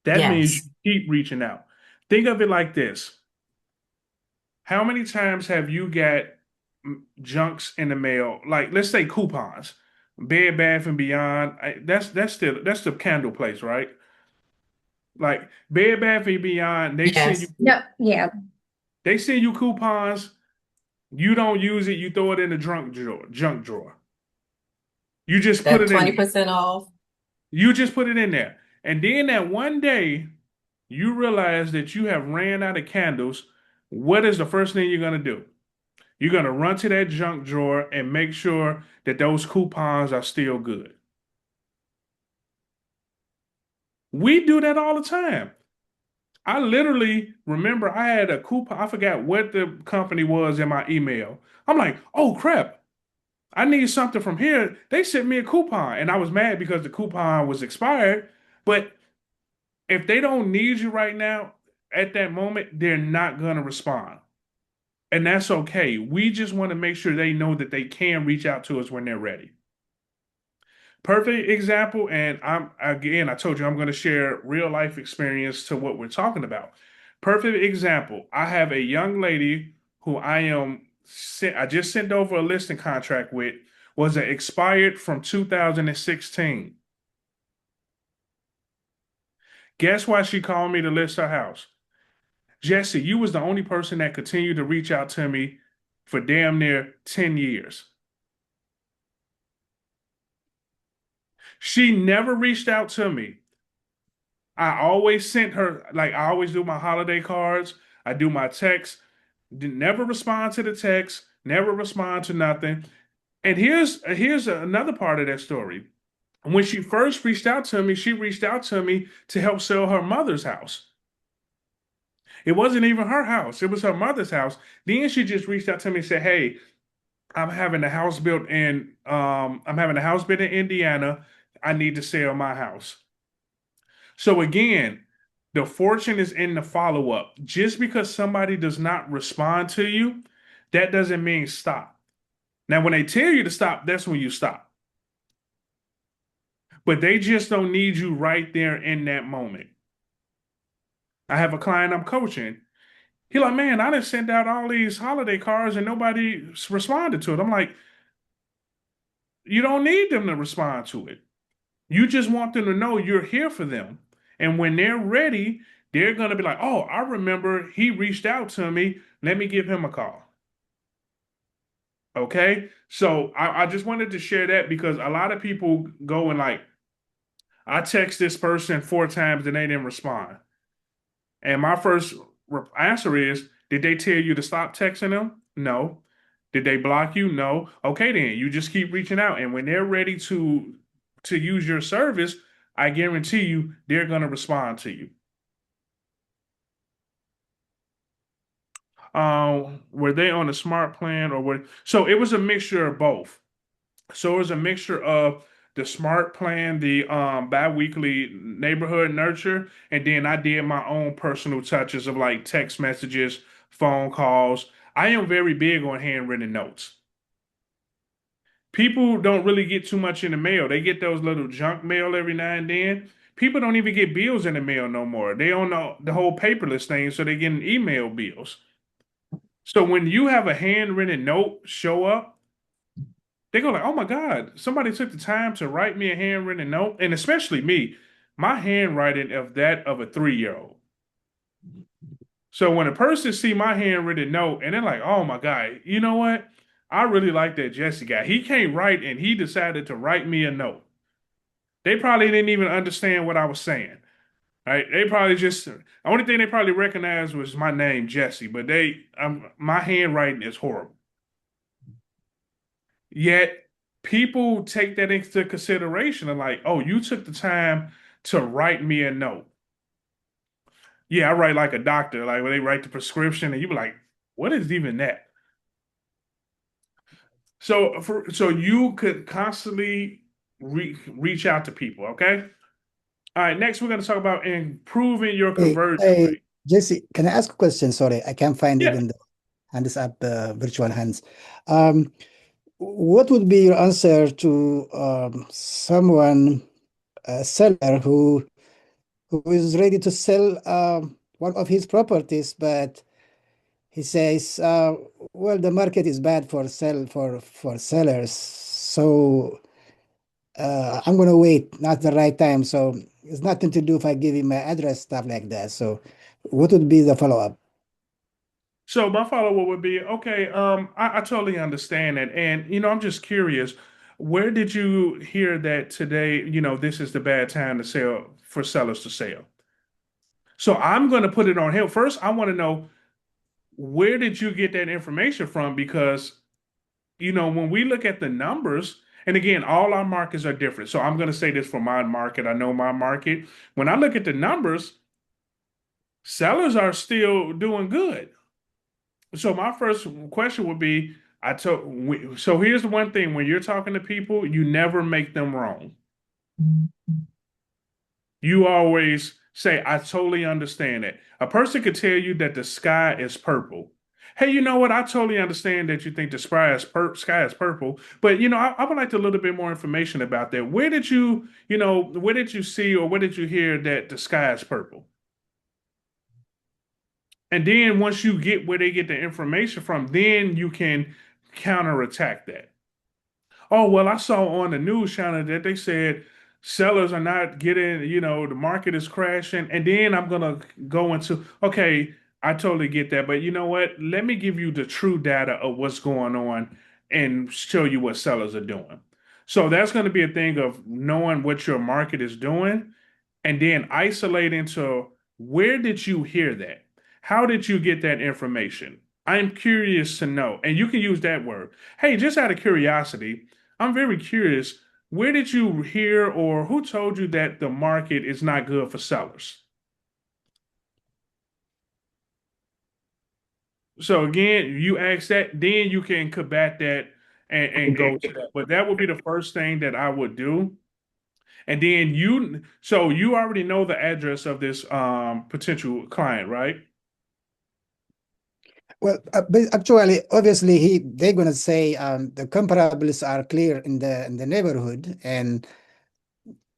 That means you Yes. keep reaching out. Think of it like this. How many times have you got junks in the mail? Like, let's say coupons, Bed Bath and Beyond. That's the candle place, right? Like Bed Bath and Beyond, Yes. No, yeah. they send you coupons. You don't use it. You throw it in the junk drawer. You just put That it in there. 20% off. You just put it in there. And then that one day, you realize that you have ran out of candles. What is the first thing you're going to do? You're going to run to that junk drawer and make sure that those coupons are still good. We do that all the time. I literally remember I had a coupon. I forgot what the company was in my email. I'm like, oh crap. I need something from here. They sent me a coupon, and I was mad because the coupon was expired. But if they don't need you right now, at that moment, they're not going to respond. And that's okay. We just want to make sure they know that they can reach out to us when they're ready. Perfect example. And I told you I'm going to share real life experience to what we're talking about. Perfect example. I have a young lady who I just sent over a listing contract with, was expired from 2016. Guess why she called me to list her house? Jesse, you was the only person that continued to reach out to me for damn near 10 years. She never reached out to me. I always sent her, like I always do my holiday cards. I do my texts. Never respond to the text. Never respond to nothing. And here's another part of that story. When she first reached out to me, she reached out to me to help sell her mother's house. It wasn't even her house. It was her mother's house. Then she just reached out to me and said, "Hey, I'm having a house built in Indiana. I need to sell my house." So again, the fortune is in the follow-up. Just because somebody does not respond to you, that doesn't mean stop. Now, when they tell you to stop, that's when you stop. But they just don't need you right there in that moment. I have a client I'm coaching. He like, man, I didn't send out all these holiday cards and nobody responded to it. I'm like, you don't need them to respond to it. You just want them to know you're here for them. And when they're ready, they're going to be like, oh, I remember he reached out to me. Let me give him a call. Okay. So I just wanted to share that because a lot of people go and like, I text this person 4 times and they didn't respond. And my first answer is, did they tell you to stop texting them? No. Did they block you? No. Okay, then you just keep reaching out. And when they're ready to use your service, I guarantee you they're going to respond to you. Were they on a smart plan or what? So it was a mixture of both. So it was a mixture of the smart plan, the biweekly neighborhood nurture, and then I did my own personal touches of like text messages, phone calls. I am very big on handwritten notes. People don't really get too much in the mail. They get those little junk mail every now and then. People don't even get bills in the mail no more. They own the whole paperless thing, so they're getting email bills. So when you have a handwritten note show up, they go like, "Oh my God, somebody took the time to write me a handwritten note." And especially me, my handwriting of that of a 3-year-old. So when a person see my handwritten note and they're like, "Oh my God, you know what? I really like that Jesse guy. He can't write and he decided to write me a note." They probably didn't even understand what I was saying. Right? They probably just the only thing they probably recognized was my name, Jesse, but my handwriting is horrible. Yet people take that into consideration and like, oh, you took the time to write me a note. Yeah, I write like a doctor, like when they write the prescription, and you be like, what is even that? So you could constantly reach out to people, okay? All right, next we're going to talk about improving your conversion rate. Jesse, can I ask a question? Sorry, I can't find Yeah. even the hands up, virtual hands. What would be your answer to someone, a seller who is ready to sell one of his properties, but he says, "Well, the market is bad for sellers, so I'm gonna wait, not the right time." So it's nothing to do if I give him my address, stuff like that. So, what would be the follow-up? So my follow-up would be, okay, I totally understand it. And, I'm just curious, where did you hear that today, this is the bad time to sell for sellers to sell? So I'm going to put it on him. First, I want to know, where did you get that information from? Because, when we look at the numbers, and again, all our markets are different. So I'm going to say this for my market. I know my market. When I look at the numbers, sellers are still doing good. So my first question would be, so here's the one thing, when you're talking to people, you never make them wrong. You always say, I totally understand it. A person could tell you that the sky is purple. Hey, you know what? I totally understand that you think the sky is purple, but I would like a little bit more information about that. Where did you see or where did you hear that the sky is purple? And then once you get where they get the information from, then you can counterattack that. Oh, well, I saw on the news channel that they said sellers are not getting, the market is crashing. And then I'm gonna go into, okay, I totally get that, but you know what? Let me give you the true data of what's going on and show you what sellers are doing. So that's going to be a thing of knowing what your market is doing and then isolate into where did you hear that? How did you get that information? I'm curious to know. And you can use that word. Hey, just out of curiosity, I'm very curious. Where did you hear or who told you that the market is not good for sellers? So again, you ask that, then you can combat that and go to that. But that would be the first thing that I would do. And then so you already know the address of this potential client, right? Well, but actually, obviously, they're gonna say the comparables are clear in the neighborhood, and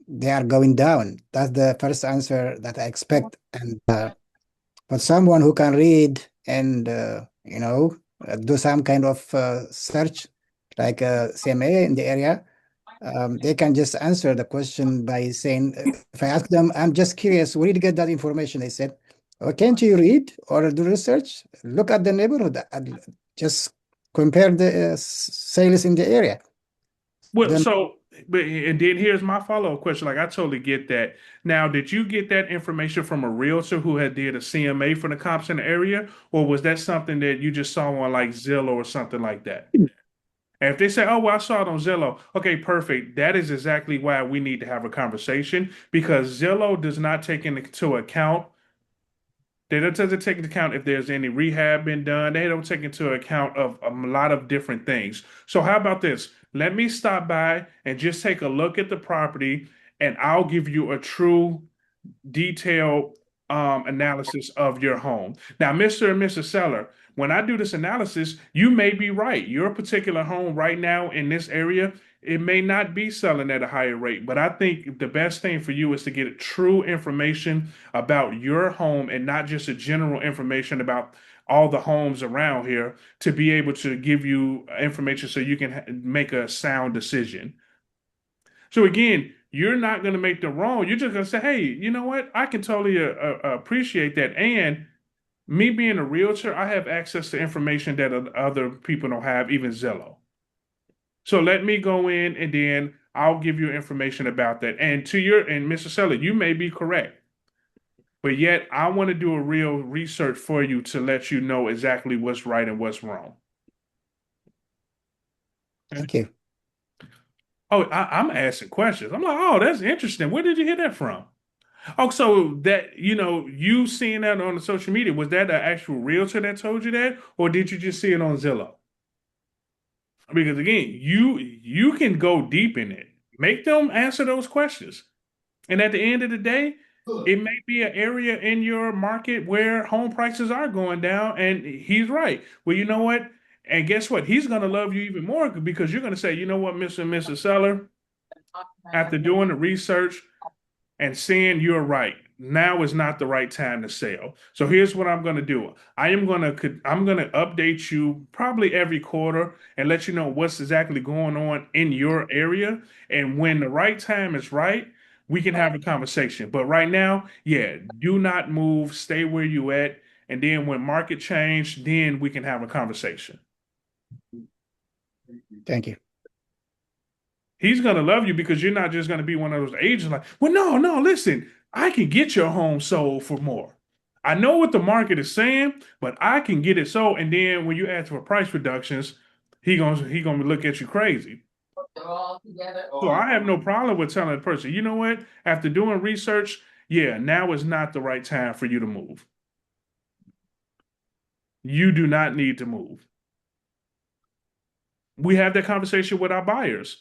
they are going down. That's the first answer that I expect. And for someone who can read and do some kind of search, like CMA in the area, they can just answer the question by saying, if I ask them, I'm just curious, where did you get that information? They said, oh, can't you read or do research? Look at the neighborhood and just compare the sales in the area. Well, Then and then here's my follow-up question. Like, I totally get that. Now, did you get that information from a realtor who had did a CMA for the comps in the area, or was that something that you just saw on like Zillow or something like that? And if they say, "Oh, well, I saw it on Zillow," okay, perfect. That is exactly why we need to have a conversation because Zillow does not take into account. They don't take into account if there's any rehab been done. They don't take into account of a lot of different things. So how about this? Let me stop by and just take a look at the property, and I'll give you a true detailed analysis of your home. Now, Mr. and Mrs. Seller, when I do this analysis, you may be right. Your particular home right now in this area, it may not be selling at a higher rate, but I think the best thing for you is to get true information about your home and not just a general information about all the homes around here to be able to give you information so you can make a sound decision. So again, you're not going to make the wrong. You're just going to say, hey, you know what? I can totally appreciate that. And me being a realtor, I have access to information that other people don't have, even Zillow. So let me go in and then I'll give you information about that. And Mr. Seller, you may be correct. But yet I want to do a real research for you to let you know exactly what's right and what's wrong. thank you. Oh, I'm asking questions. I'm like, oh, that's interesting. Where did you hear that from? Oh, so that, you seeing that on the social media, was that an actual realtor that told you that, or did you just see it on Zillow? Because again, you can go deep in it. Make them answer those questions. And at the end of the day, it may be an area in your market where home prices are going down, and he's right. Well, you know what? And guess what? He's going to love you even more because you're going to say, you know what, Mr. and Mrs. Seller, after doing the research, and saying you're right. Now is not the right time to sell. So here's what I'm going to do. I'm going to update you probably every quarter and let you know what's exactly going on in your area. And when the right time is right, we can have a conversation. But right now, yeah, do not move. Stay where you at. And then when market change, then we can have a conversation. Thank you. He's going to love you because you're not just going to be one of those agents like, well, no, listen, I can get your home sold for more. I know what the market is saying, but I can get it sold. And then when you ask for price reductions, he gonna look at you crazy. So I have no problem with telling a person, you know what? After doing research, yeah, now is not the right time for you to move. You do not need to move. We have that conversation with our buyers.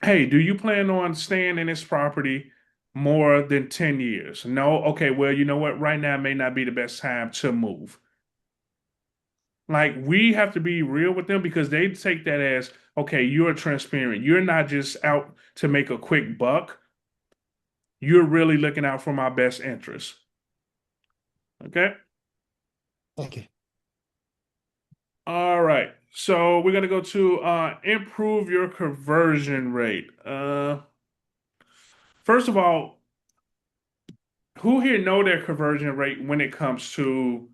Hey, do you plan on staying in this property more than 10 years? No? Okay, well, you know what? Right now may not be the best time to move. Like, we have to be real with them because they take that as, okay, you're transparent. You're not just out to make a quick buck. You're really looking out for my best interest. Okay? Thank you. All right. So we're going to go to improve your conversion rate. First of all, who here know their conversion rate when it comes to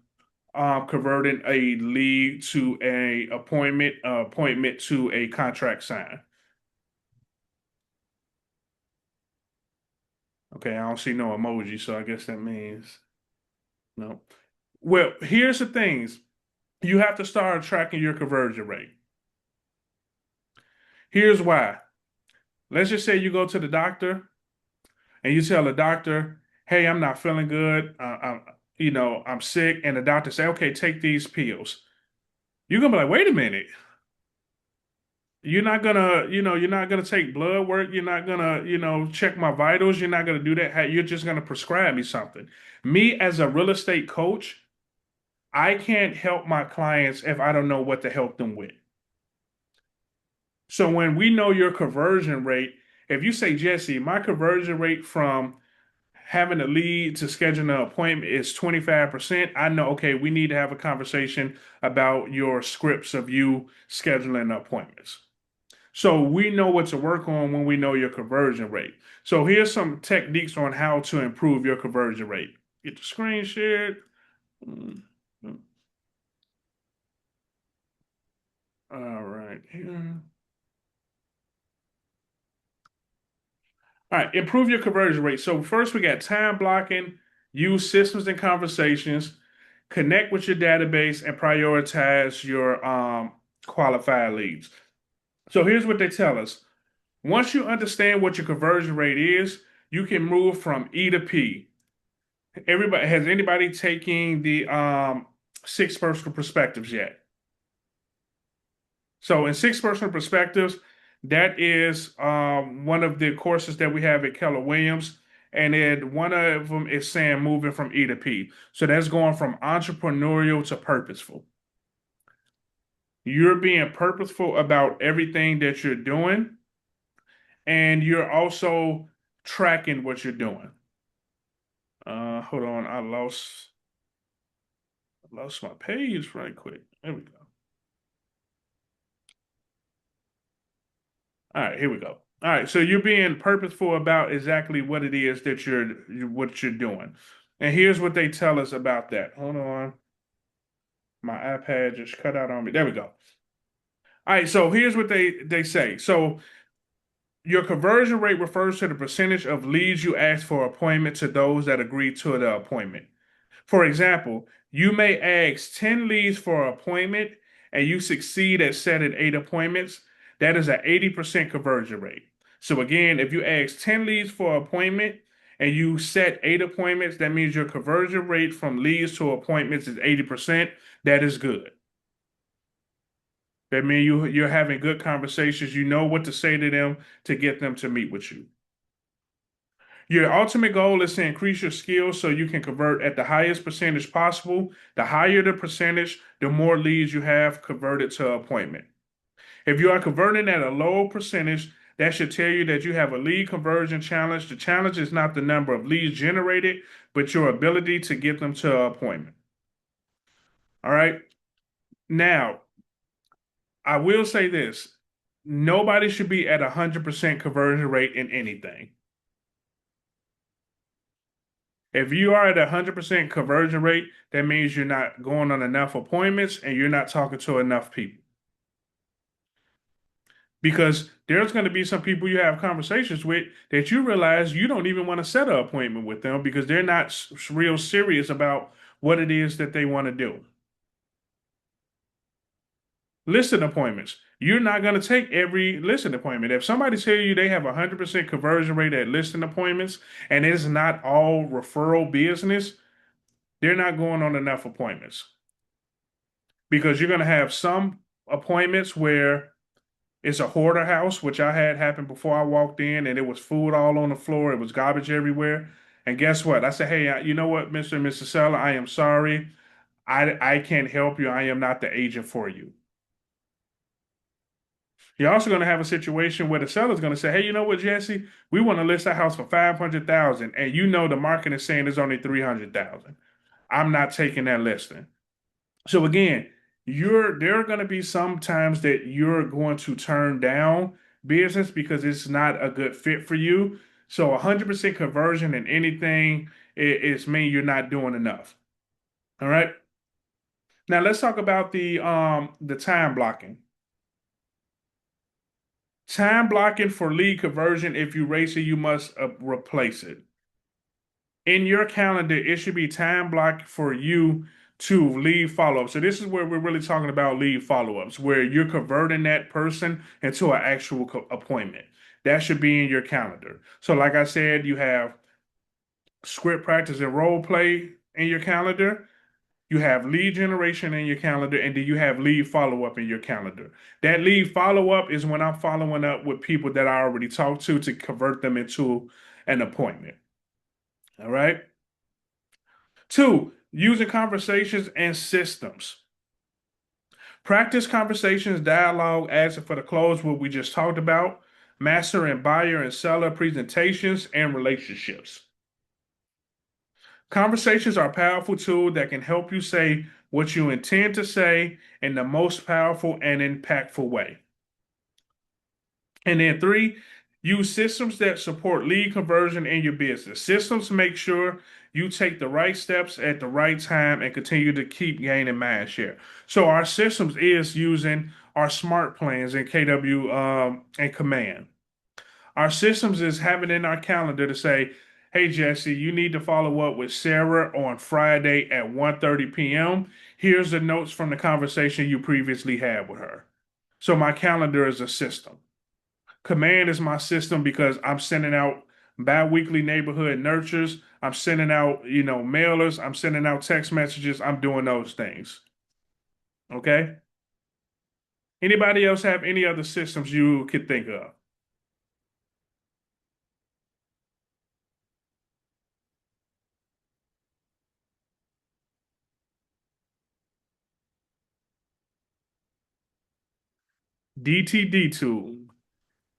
converting a lead to a appointment to a contract sign? Okay, I don't see no emoji, so I guess that means no. Well, here's the things. You have to start tracking your conversion rate. Here's why. Let's just say you go to the doctor and you tell the doctor, "Hey, I'm not feeling good. I'm sick," and the doctor say, "Okay, take these pills." You're gonna be like, "Wait a minute. You're not gonna take blood work. You're not gonna, check my vitals. You're not gonna do that. Hey, you're just gonna prescribe me something." Me as a real estate coach, I can't help my clients if I don't know what to help them with. So when we know your conversion rate, if you say, "Jesse, my conversion rate from having a lead to scheduling an appointment is 25%, I know, okay, we need to have a conversation about your scripts of you scheduling appointments. So we know what to work on when we know your conversion rate. So here's some techniques on how to improve your conversion rate. Get the screen shared. All right. Here. All right, improve your conversion rate. So first we got time blocking, use systems and conversations, connect with your database, and prioritize your qualified leads. So here's what they tell us. Once you understand what your conversion rate is, you can move from E to P. Has anybody taking the six personal perspectives yet? So in six personal perspectives, that is one of the courses that we have at Keller Williams. And then one of them is saying moving from E to P. So that's going from entrepreneurial to purposeful. You're being purposeful about everything that you're doing, and you're also tracking what you're doing. Hold on, I lost my page right quick. There we go. All right, here we go. All right, so you're being purposeful about exactly what it is that you're doing. And here's what they tell us about that. Hold on. My iPad just cut out on me. There we go. All right, so here's what they say. So your conversion rate refers to the percentage of leads you ask for appointment to those that agree to the appointment. For example, you may ask 10 leads for an appointment and you succeed at setting 8 appointments. That is an 80% conversion rate. So again, if you ask 10 leads for an appointment and you set 8 appointments, that means your conversion rate from leads to appointments is 80%. That is good. That means you're having good conversations. You know what to say to them to get them to meet with you. Your ultimate goal is to increase your skills so you can convert at the highest percentage possible. The higher the percentage, the more leads you have converted to appointment. If you are converting at a low percentage, that should tell you that you have a lead conversion challenge. The challenge is not the number of leads generated, but your ability to get them to an appointment. All right. Now, I will say this. Nobody should be at 100% conversion rate in anything. If you are at 100% conversion rate, that means you're not going on enough appointments and you're not talking to enough people. Because there's going to be some people you have conversations with that you realize you don't even want to set an appointment with them because they're not real serious about what it is that they want to do. Listing appointments. You're not going to take every listing appointment. If somebody tell you they have 100% conversion rate at listing appointments and it's not all referral business, they're not going on enough appointments. Because you're going to have some appointments where it's a hoarder house, which I had happen before I walked in, and it was food all on the floor. It was garbage everywhere. And guess what? I said, "Hey, you know what, Mr. and Mrs. Seller, I am sorry. I can't help you. I am not the agent for you." You're also going to have a situation where the seller's going to say, "Hey, you know what, Jesse? We want to list our house for 500,000, and you know the market is saying it's only 300,000. I'm not taking that listing." So again, there are going to be some times that you're going to turn down business because it's not a good fit for you. So 100% conversion in anything is mean you're not doing enough. All right. Now let's talk about the time blocking. Time blocking for lead conversion. If you race it, you must replace it. In your calendar, it should be time blocked for you to lead follow-up. So this is where we're really talking about lead follow-ups, where you're converting that person into an actual appointment. That should be in your calendar. So like I said, you have script practice and role play in your calendar. You have lead generation in your calendar, and then you have lead follow-up in your calendar. That lead follow-up is when I'm following up with people that I already talked to convert them into an appointment. All right. 2, using conversations and systems. Practice conversations, dialogue, asking for the close, what we just talked about. Master and buyer and seller presentations and relationships. Conversations are a powerful tool that can help you say what you intend to say in the most powerful and impactful way. And then 3, use systems that support lead conversion in your business. Systems make sure you take the right steps at the right time and continue to keep gaining mind share. So our systems is using our smart plans in KW and Command. Our systems is having in our calendar to say, hey, Jesse, you need to follow up with Sarah on Friday at 1:30 p.m. Here's the notes from the conversation you previously had with her. So my calendar is a system. Command is my system because I'm sending out bi-weekly neighborhood nurtures. I'm sending out, mailers. I'm sending out text messages. I'm doing those things. Okay? Anybody else have any other systems you could think of? DTD2.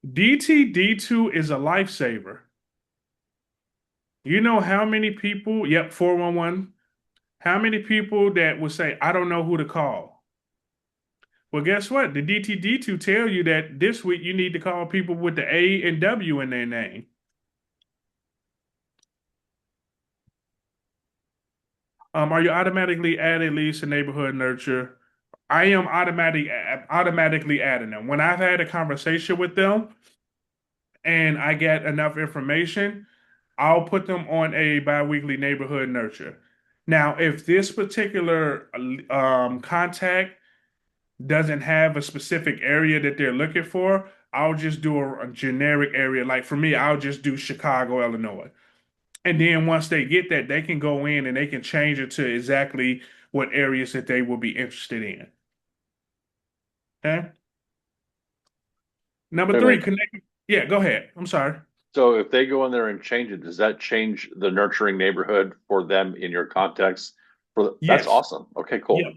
DTD2 is a lifesaver. You know how many people, yep, 411, how many people that would say, I don't know who to call? Well, guess what? The DTD2 tell you that this week you need to call people with the A and W in their name. Are you automatically adding leads to neighborhood nurture? I am automatically adding them. When I've had a conversation with them and I get enough information, I'll put them on a biweekly neighborhood nurture. Now, if this particular contact doesn't have a specific area that they're looking for, I'll just do a generic area. Like for me, I'll just do Chicago, Illinois. And then once they get that, they can go in and they can change it to exactly what areas that they will be interested in. Okay. Number Wait a 3, minute. connect. Yeah, go ahead. I'm sorry. So if they go in there and change it, does that change the nurturing neighborhood for them in your context? That's Yes. awesome. Okay, cool. Yep.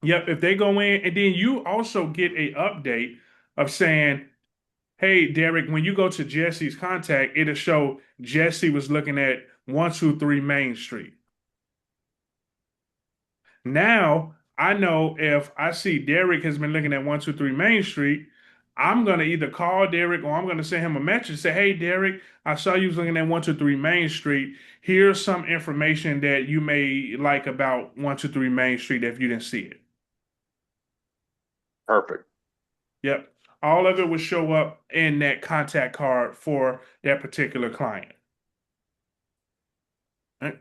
Yep. If they go in, and then you also get a update of saying, hey, Derek, when you go to Jesse's contact, it'll show Jesse was looking at 123 Main Street. Now I know if I see Derek has been looking at 123 Main Street, I'm going to either call Derek or I'm going to send him a message, say, hey, Derek, I saw you was looking at 123 Main Street. Here's some information that you may like about 123 Main Street if you didn't see it. Perfect. Yep. All of it will show up in that contact card for that particular client. Right?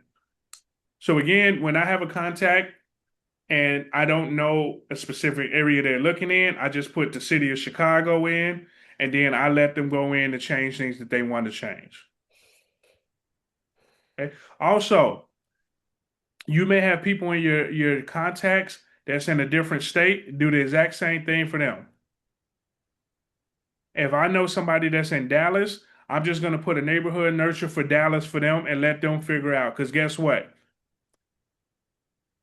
So again, when I have a contact and I don't know a specific area they're looking in, I just put the city of Chicago in, and then I let them go in and change things that they want to change. Okay. Also, you may have people in your contacts that's in a different state, do the exact same thing for them. If I know somebody that's in Dallas, I'm just going to put a neighborhood nurture for Dallas for them and let them figure out. Because guess what?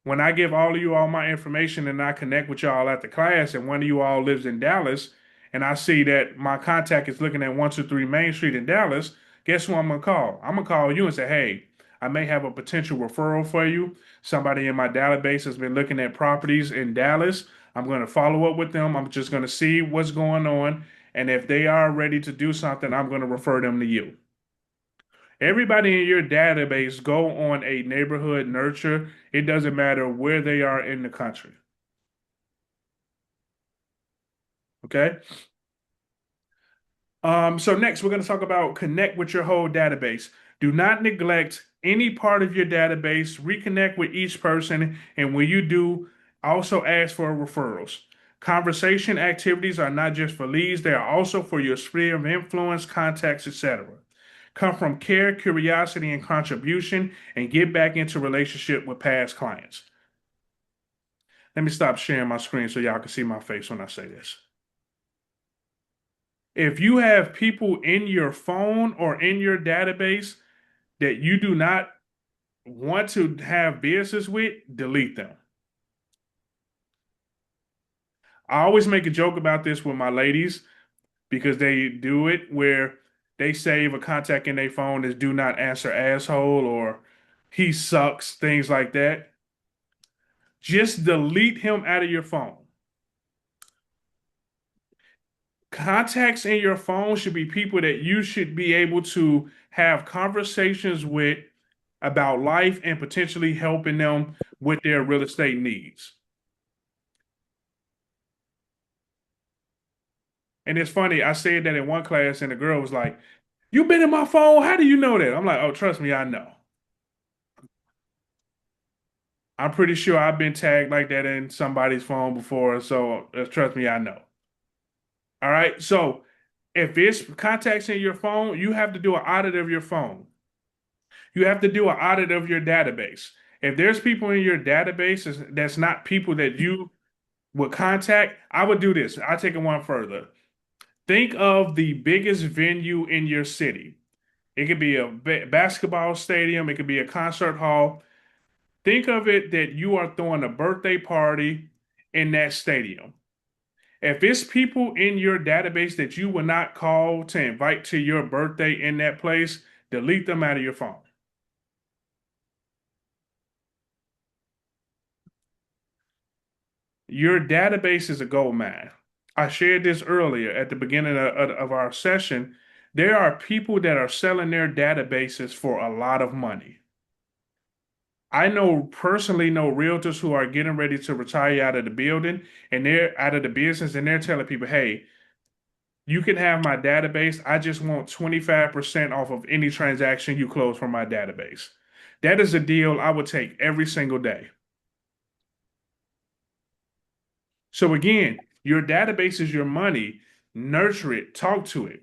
When I give all of you all my information and I connect with y'all at the class and one of you all lives in Dallas and I see that my contact is looking at 123 Main Street in Dallas, guess who I'm going to call? I'm going to call you and say, hey, I may have a potential referral for you. Somebody in my database has been looking at properties in Dallas. I'm going to follow up with them. I'm just going to see what's going on. And if they are ready to do something, I'm going to refer them to you. Everybody in your database go on a neighborhood nurture. It doesn't matter where they are in the country. Okay. So next we're going to talk about connect with your whole database. Do not neglect any part of your database. Reconnect with each person, and when you do, also ask for referrals. Conversation activities are not just for leads, they are also for your sphere of influence, contacts, etc. Come from care, curiosity, and contribution, and get back into relationship with past clients. Let me stop sharing my screen so y'all can see my face when I say this. If you have people in your phone or in your database that you do not want to have business with, delete them. I always make a joke about this with my ladies because they do it where they save a contact in their phone as do not answer asshole or he sucks, things like that. Just delete him out of your phone. Contacts in your phone should be people that you should be able to have conversations with about life and potentially helping them with their real estate needs. And it's funny, I said that in one class, and the girl was like, "You've been in my phone? How do you know that?" I'm like, "Oh, trust me, I know. I'm pretty sure I've been tagged like that in somebody's phone before, so trust me, I know." All right. So if it's contacts in your phone, you have to do an audit of your phone. You have to do an audit of your database. If there's people in your database that's not people that you would contact, I would do this. I take it one further. Think of the biggest venue in your city. It could be a basketball stadium, it could be a concert hall. Think of it that you are throwing a birthday party in that stadium. If it's people in your database that you will not call to invite to your birthday in that place, delete them out of your phone. Your database is a gold mine. I shared this earlier at the beginning of our session. There are people that are selling their databases for a lot of money. I personally know realtors who are getting ready to retire out of the building and they're out of the business and they're telling people, hey, you can have my database. I just want 25% off of any transaction you close from my database. That is a deal I would take every single day. So again, your database is your money. Nurture it, talk to it.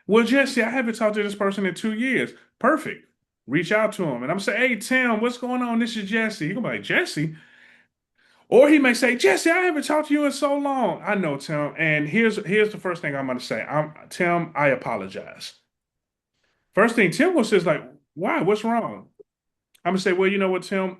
Well, Jesse, I haven't talked to this person in 2 years. Perfect. Reach out to him. And I'm saying, hey, Tim, what's going on? This is Jesse. He gonna be like, Jesse? Or he may say, Jesse, I haven't talked to you in so long. I know, Tim. And here's the first thing I'm gonna say. Tim, I apologize. First thing Tim will say is like, why? What's wrong? I'm gonna say, well, you know what, Tim?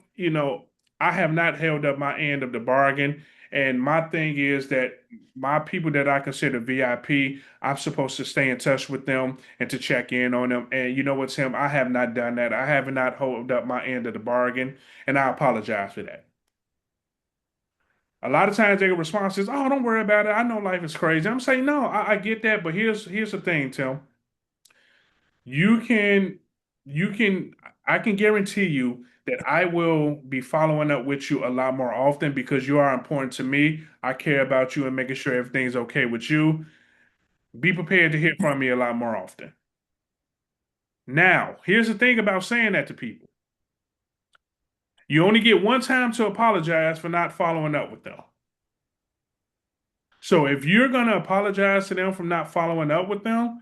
I have not held up my end of the bargain. And my thing is that my people that I consider VIP, I'm supposed to stay in touch with them and to check in on them. And you know what, Tim? I have not done that. I have not held up my end of the bargain, and I apologize for that. A lot of times their response is, "Oh, don't worry about it. I know life is crazy." I'm saying, no, I get that, but here's the thing, Tim. You can, you can, I can guarantee you that I will be following up with you a lot more often because you are important to me. I care about you and making sure everything's okay with you. Be prepared to hear from me a lot more often. Now, here's the thing about saying that to people. You only get one time to apologize for not following up with them. So if you're going to apologize to them for not following up with them,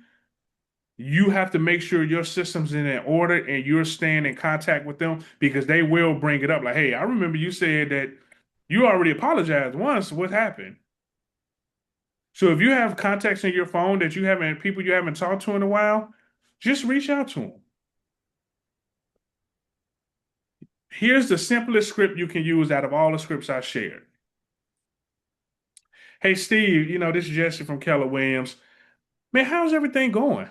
you have to make sure your system's in order and you're staying in contact with them because they will bring it up. Like, hey, I remember you said that you already apologized once. What happened? So if you have contacts in your phone that people you haven't talked to in a while, just reach out to them. Here's the simplest script you can use out of all the scripts I shared. Hey, Steve, this is Jesse from Keller Williams. Man, how's everything going?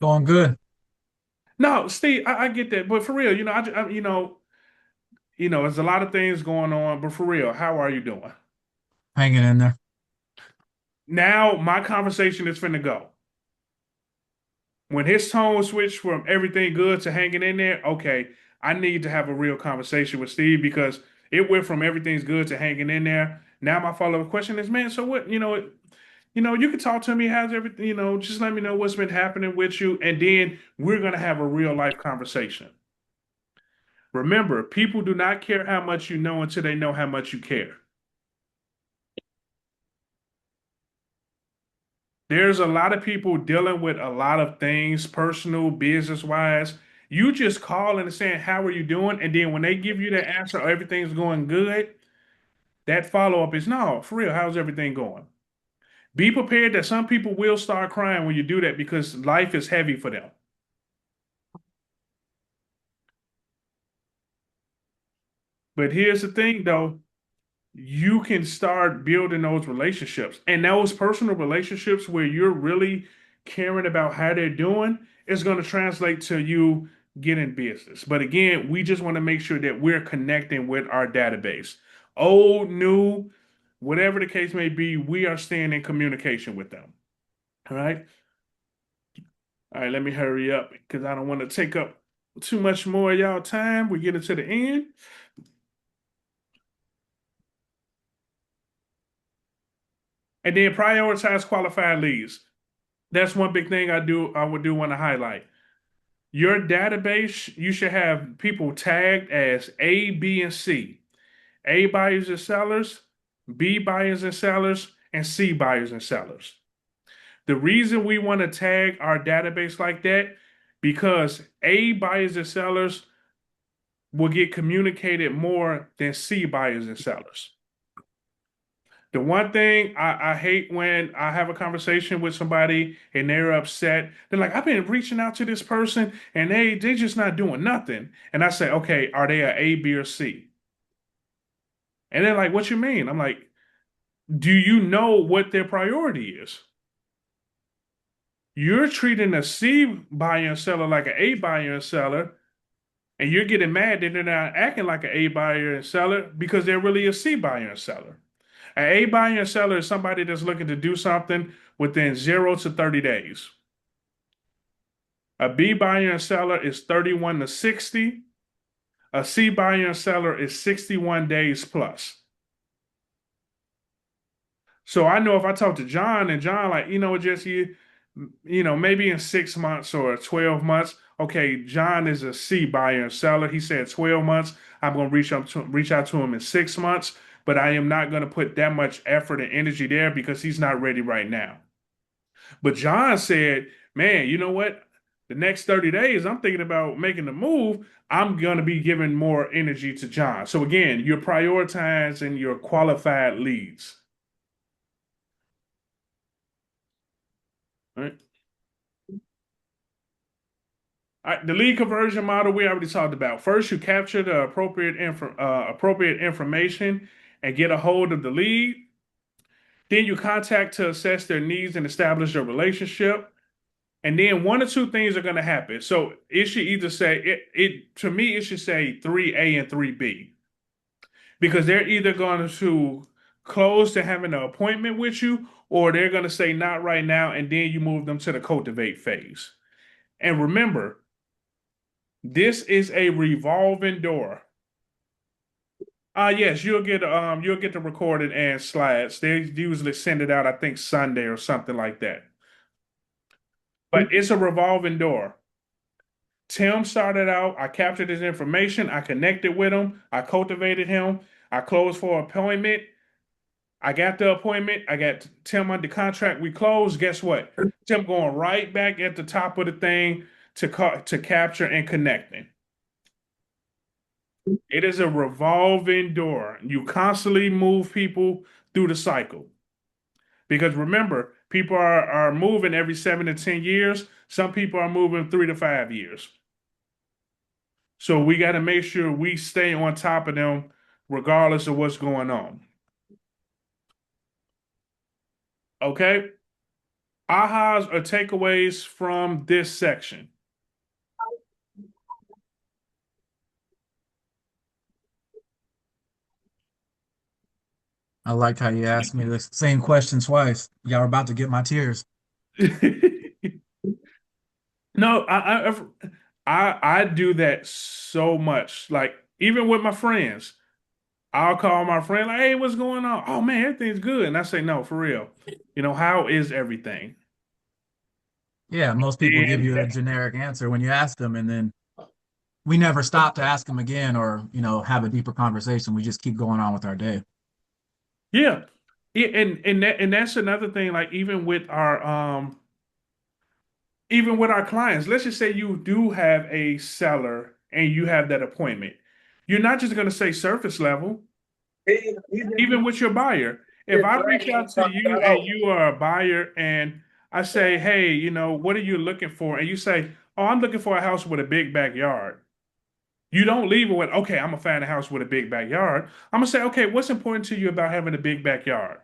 Going good. No, Steve, I get that, but for real, there's a lot of things going on, but for real, how are you doing? Hanging in there. Now my conversation is finna go. When his tone switched from everything good to hanging in there, okay, I need to have a real conversation with Steve because it went from everything's good to hanging in there. Now my follow-up question is, man, so what, you can talk to me, how's everything, just let me know what's been happening with you, and then we're gonna have a real life conversation. Remember, people do not care how much you know until they know how much you care. There's a lot of people dealing with a lot of things, personal, business wise. You just calling and saying, how are you doing? And then when they give you the answer, everything's going good, that follow up is no, for real, how's everything going? Be prepared that some people will start crying when you do that because life is heavy for them. But here's the thing though, you can start building those relationships. And those personal relationships where you're really caring about how they're doing is going to translate to you getting business. But again, we just want to make sure that we're connecting with our database. Old, new, whatever the case may be, we are staying in communication with them. All right. All right, let me hurry up because I don't want to take up too much more of y'all time. We're getting to the end. And then prioritize qualified leads. That's one big thing I would do want to highlight. Your database, you should have people tagged as A, B, and C. A buyers and sellers, B buyers and sellers, and C buyers and sellers. The reason we want to tag our database like that, because A buyers and sellers will get communicated more than C buyers and sellers. The one thing I hate when I have a conversation with somebody and they're upset, they're like, I've been reaching out to this person and they just not doing nothing. And I say, okay, are they a B, or C? And they're like, what you mean? I'm like, do you know what their priority is? You're treating a C buyer and seller like an A buyer and seller, and you're getting mad that they're not acting like an A buyer and seller because they're really a C buyer and seller. An A buyer and seller is somebody that's looking to do something within 0 to 30 days. A B buyer and seller is 31 to 60. A C buyer and seller is 61 days plus. So I know if I talk to John and John, like, Jesse, maybe in 6 months or 12 months, okay, John is a C buyer and seller. He said 12 months. I'm going to reach out to him in 6 months, but I am not going to put that much effort and energy there because he's not ready right now. But John said, man, you know what? The next 30 days, I'm thinking about making the move. I'm going to be giving more energy to John. So again, you're prioritizing your qualified leads. All right. All right, the lead conversion model we already talked about. First, you capture the appropriate information and get a hold of the lead. Then you contact to assess their needs and establish a relationship. And then one or two things are going to happen. So it should either say to me, it should say 3A and 3B because they're either going to close to having an appointment with you or they're going to say not right now. And then you move them to the cultivate phase. And remember, this is a revolving door. Yes, you'll get the recording and slides. They usually send it out, I think Sunday or something like that. But it's a revolving door. Tim started out, I captured his information, I connected with him, I cultivated him, I closed for an appointment. I got the appointment, I got Tim under contract, we closed. Guess what? Tim going right back at the top of the thing to capture and connecting. It is a revolving door. You constantly move people through the cycle. Because remember, people are moving every 7 to 10 years. Some people are moving 3 to 5 years. So we got to make sure we stay on top of them regardless of what's going on. Okay? Ahas or takeaways from this section. I liked how you asked me the same question twice. Y'all are about to get my tears. No, I do that so much. Like even with my friends, I'll call my friend like, "Hey, what's going on?" "Oh man, everything's good." And I say, "No, for real. How is everything?" Yeah, most people give And you a generic answer when you ask them, and then we never stop to ask them again or, have a deeper conversation. We just keep going on with our day. yeah, yeah, and that's another thing. Like even with our clients, let's just say you do have a seller and you have that appointment. You're not just going to say surface level. Even with your buyer, if I reach out to you and you are a buyer and I say, "Hey, what are you looking for?" And you say, "Oh, I'm looking for a house with a big backyard." You don't leave it with, "Okay, I'm gonna find a house with a big backyard." I'm gonna say, "Okay, what's important to you about having a big backyard?"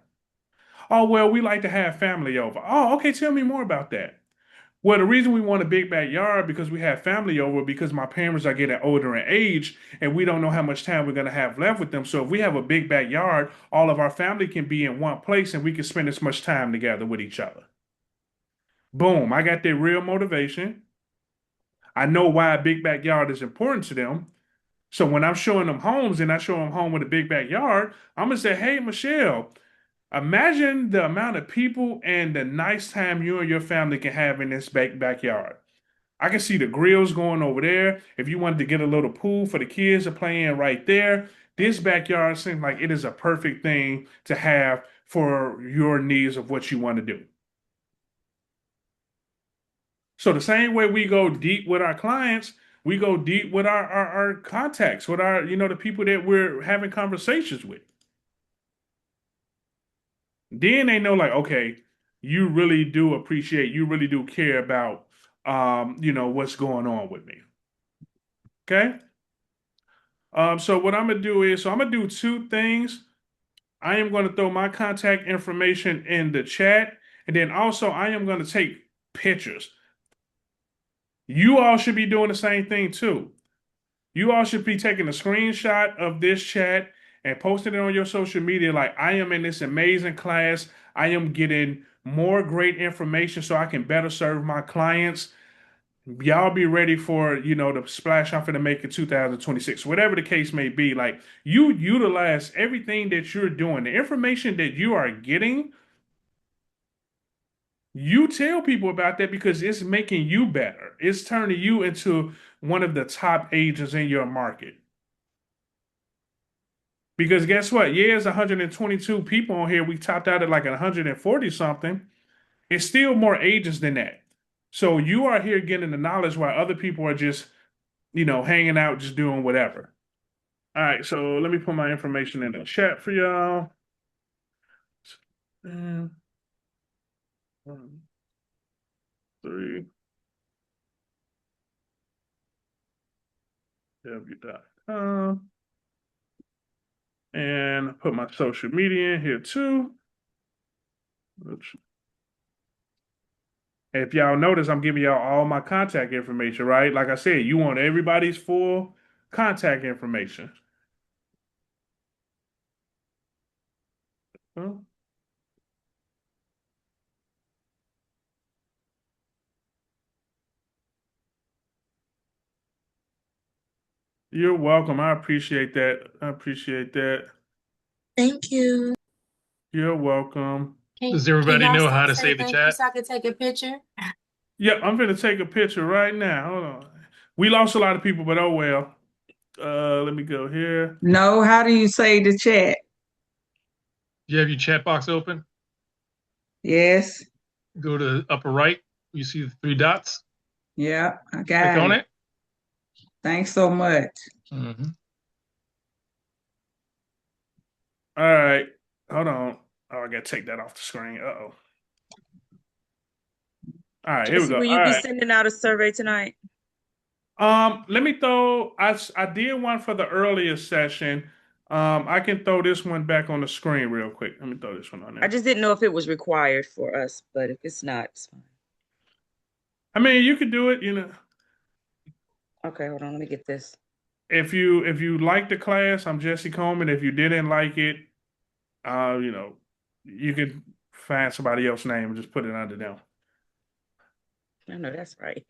"Oh, well, we like to have family over." "Oh, okay, tell me more about that." "Well, the reason we want a big backyard because we have family over because my parents are getting older in age and we don't know how much time we're going to have left with them. So if we have a big backyard, all of our family can be in one place and we can spend as much time together with each other." Boom, I got their real motivation. I know why a big backyard is important to them. So when I'm showing them homes and I show them home with a big backyard, I'm gonna say, "Hey, Michelle, imagine the amount of people and the nice time you and your family can have in this backyard. I can see the grills going over there. If you wanted to get a little pool for the kids to play in right there, this backyard seems like it is a perfect thing to have for your needs of what you want to do." So the same way we go deep with our clients, we go deep with our contacts, with the people that we're having conversations with. Then they know like, okay, you really do care about what's going on with me. Okay? So what I'm gonna do is, I'm gonna do two things. I am gonna throw my contact information in the chat, and then also I am gonna take pictures. You all should be doing the same thing too. You all should be taking a screenshot of this chat and posting it on your social media. Like, I am in this amazing class. I am getting more great information so I can better serve my clients. Y'all be ready for the splash I'm finna make in 2026, whatever the case may be. Like, you utilize everything that you're doing, the information that you are getting. You tell people about that because it's making you better. It's turning you into one of the top agents in your market. Because guess what? Yeah, it's 122 people on here. We topped out at like 140 something. It's still more agents than that. So you are here getting the knowledge while other people are just hanging out, just doing whatever. All right, so let me put my information in the chat for y'all. And 3 w.com, and put my social media in here too. Oops. If y'all notice, I'm giving y'all all my contact information, right? Like I said, you want everybody's full contact information. Huh? You're welcome. I appreciate that. I appreciate that. Thank you. You're welcome. Does everybody Can y'all know how to say save the thank you chat? so I can take a picture? Yep, I'm gonna take a picture right now. Hold on. We lost a lot of people, but oh well. Let me go here. No, how do you say the chat? You have your chat box open. Yes. Go to the upper right. You see the three dots. Yeah, I Click got on it. it. Thanks so much. Mm-hmm. All right. Hold on. Oh, I gotta take that off the screen. Uh-oh. All right, here we Jesse, go. will All you be right. sending out a survey tonight? Let me throw. I did one for the earlier session. I can throw this one back on the screen real quick. Let me throw this one on I there. just didn't know if it was required for us, but if it's not, it's fine. I mean, you could do it. Okay, hold on, let me get this. If you like the class, I'm Jesse Coleman. If you didn't like it, uh, you know, you could find somebody else's name and just put it under them. I know that's right.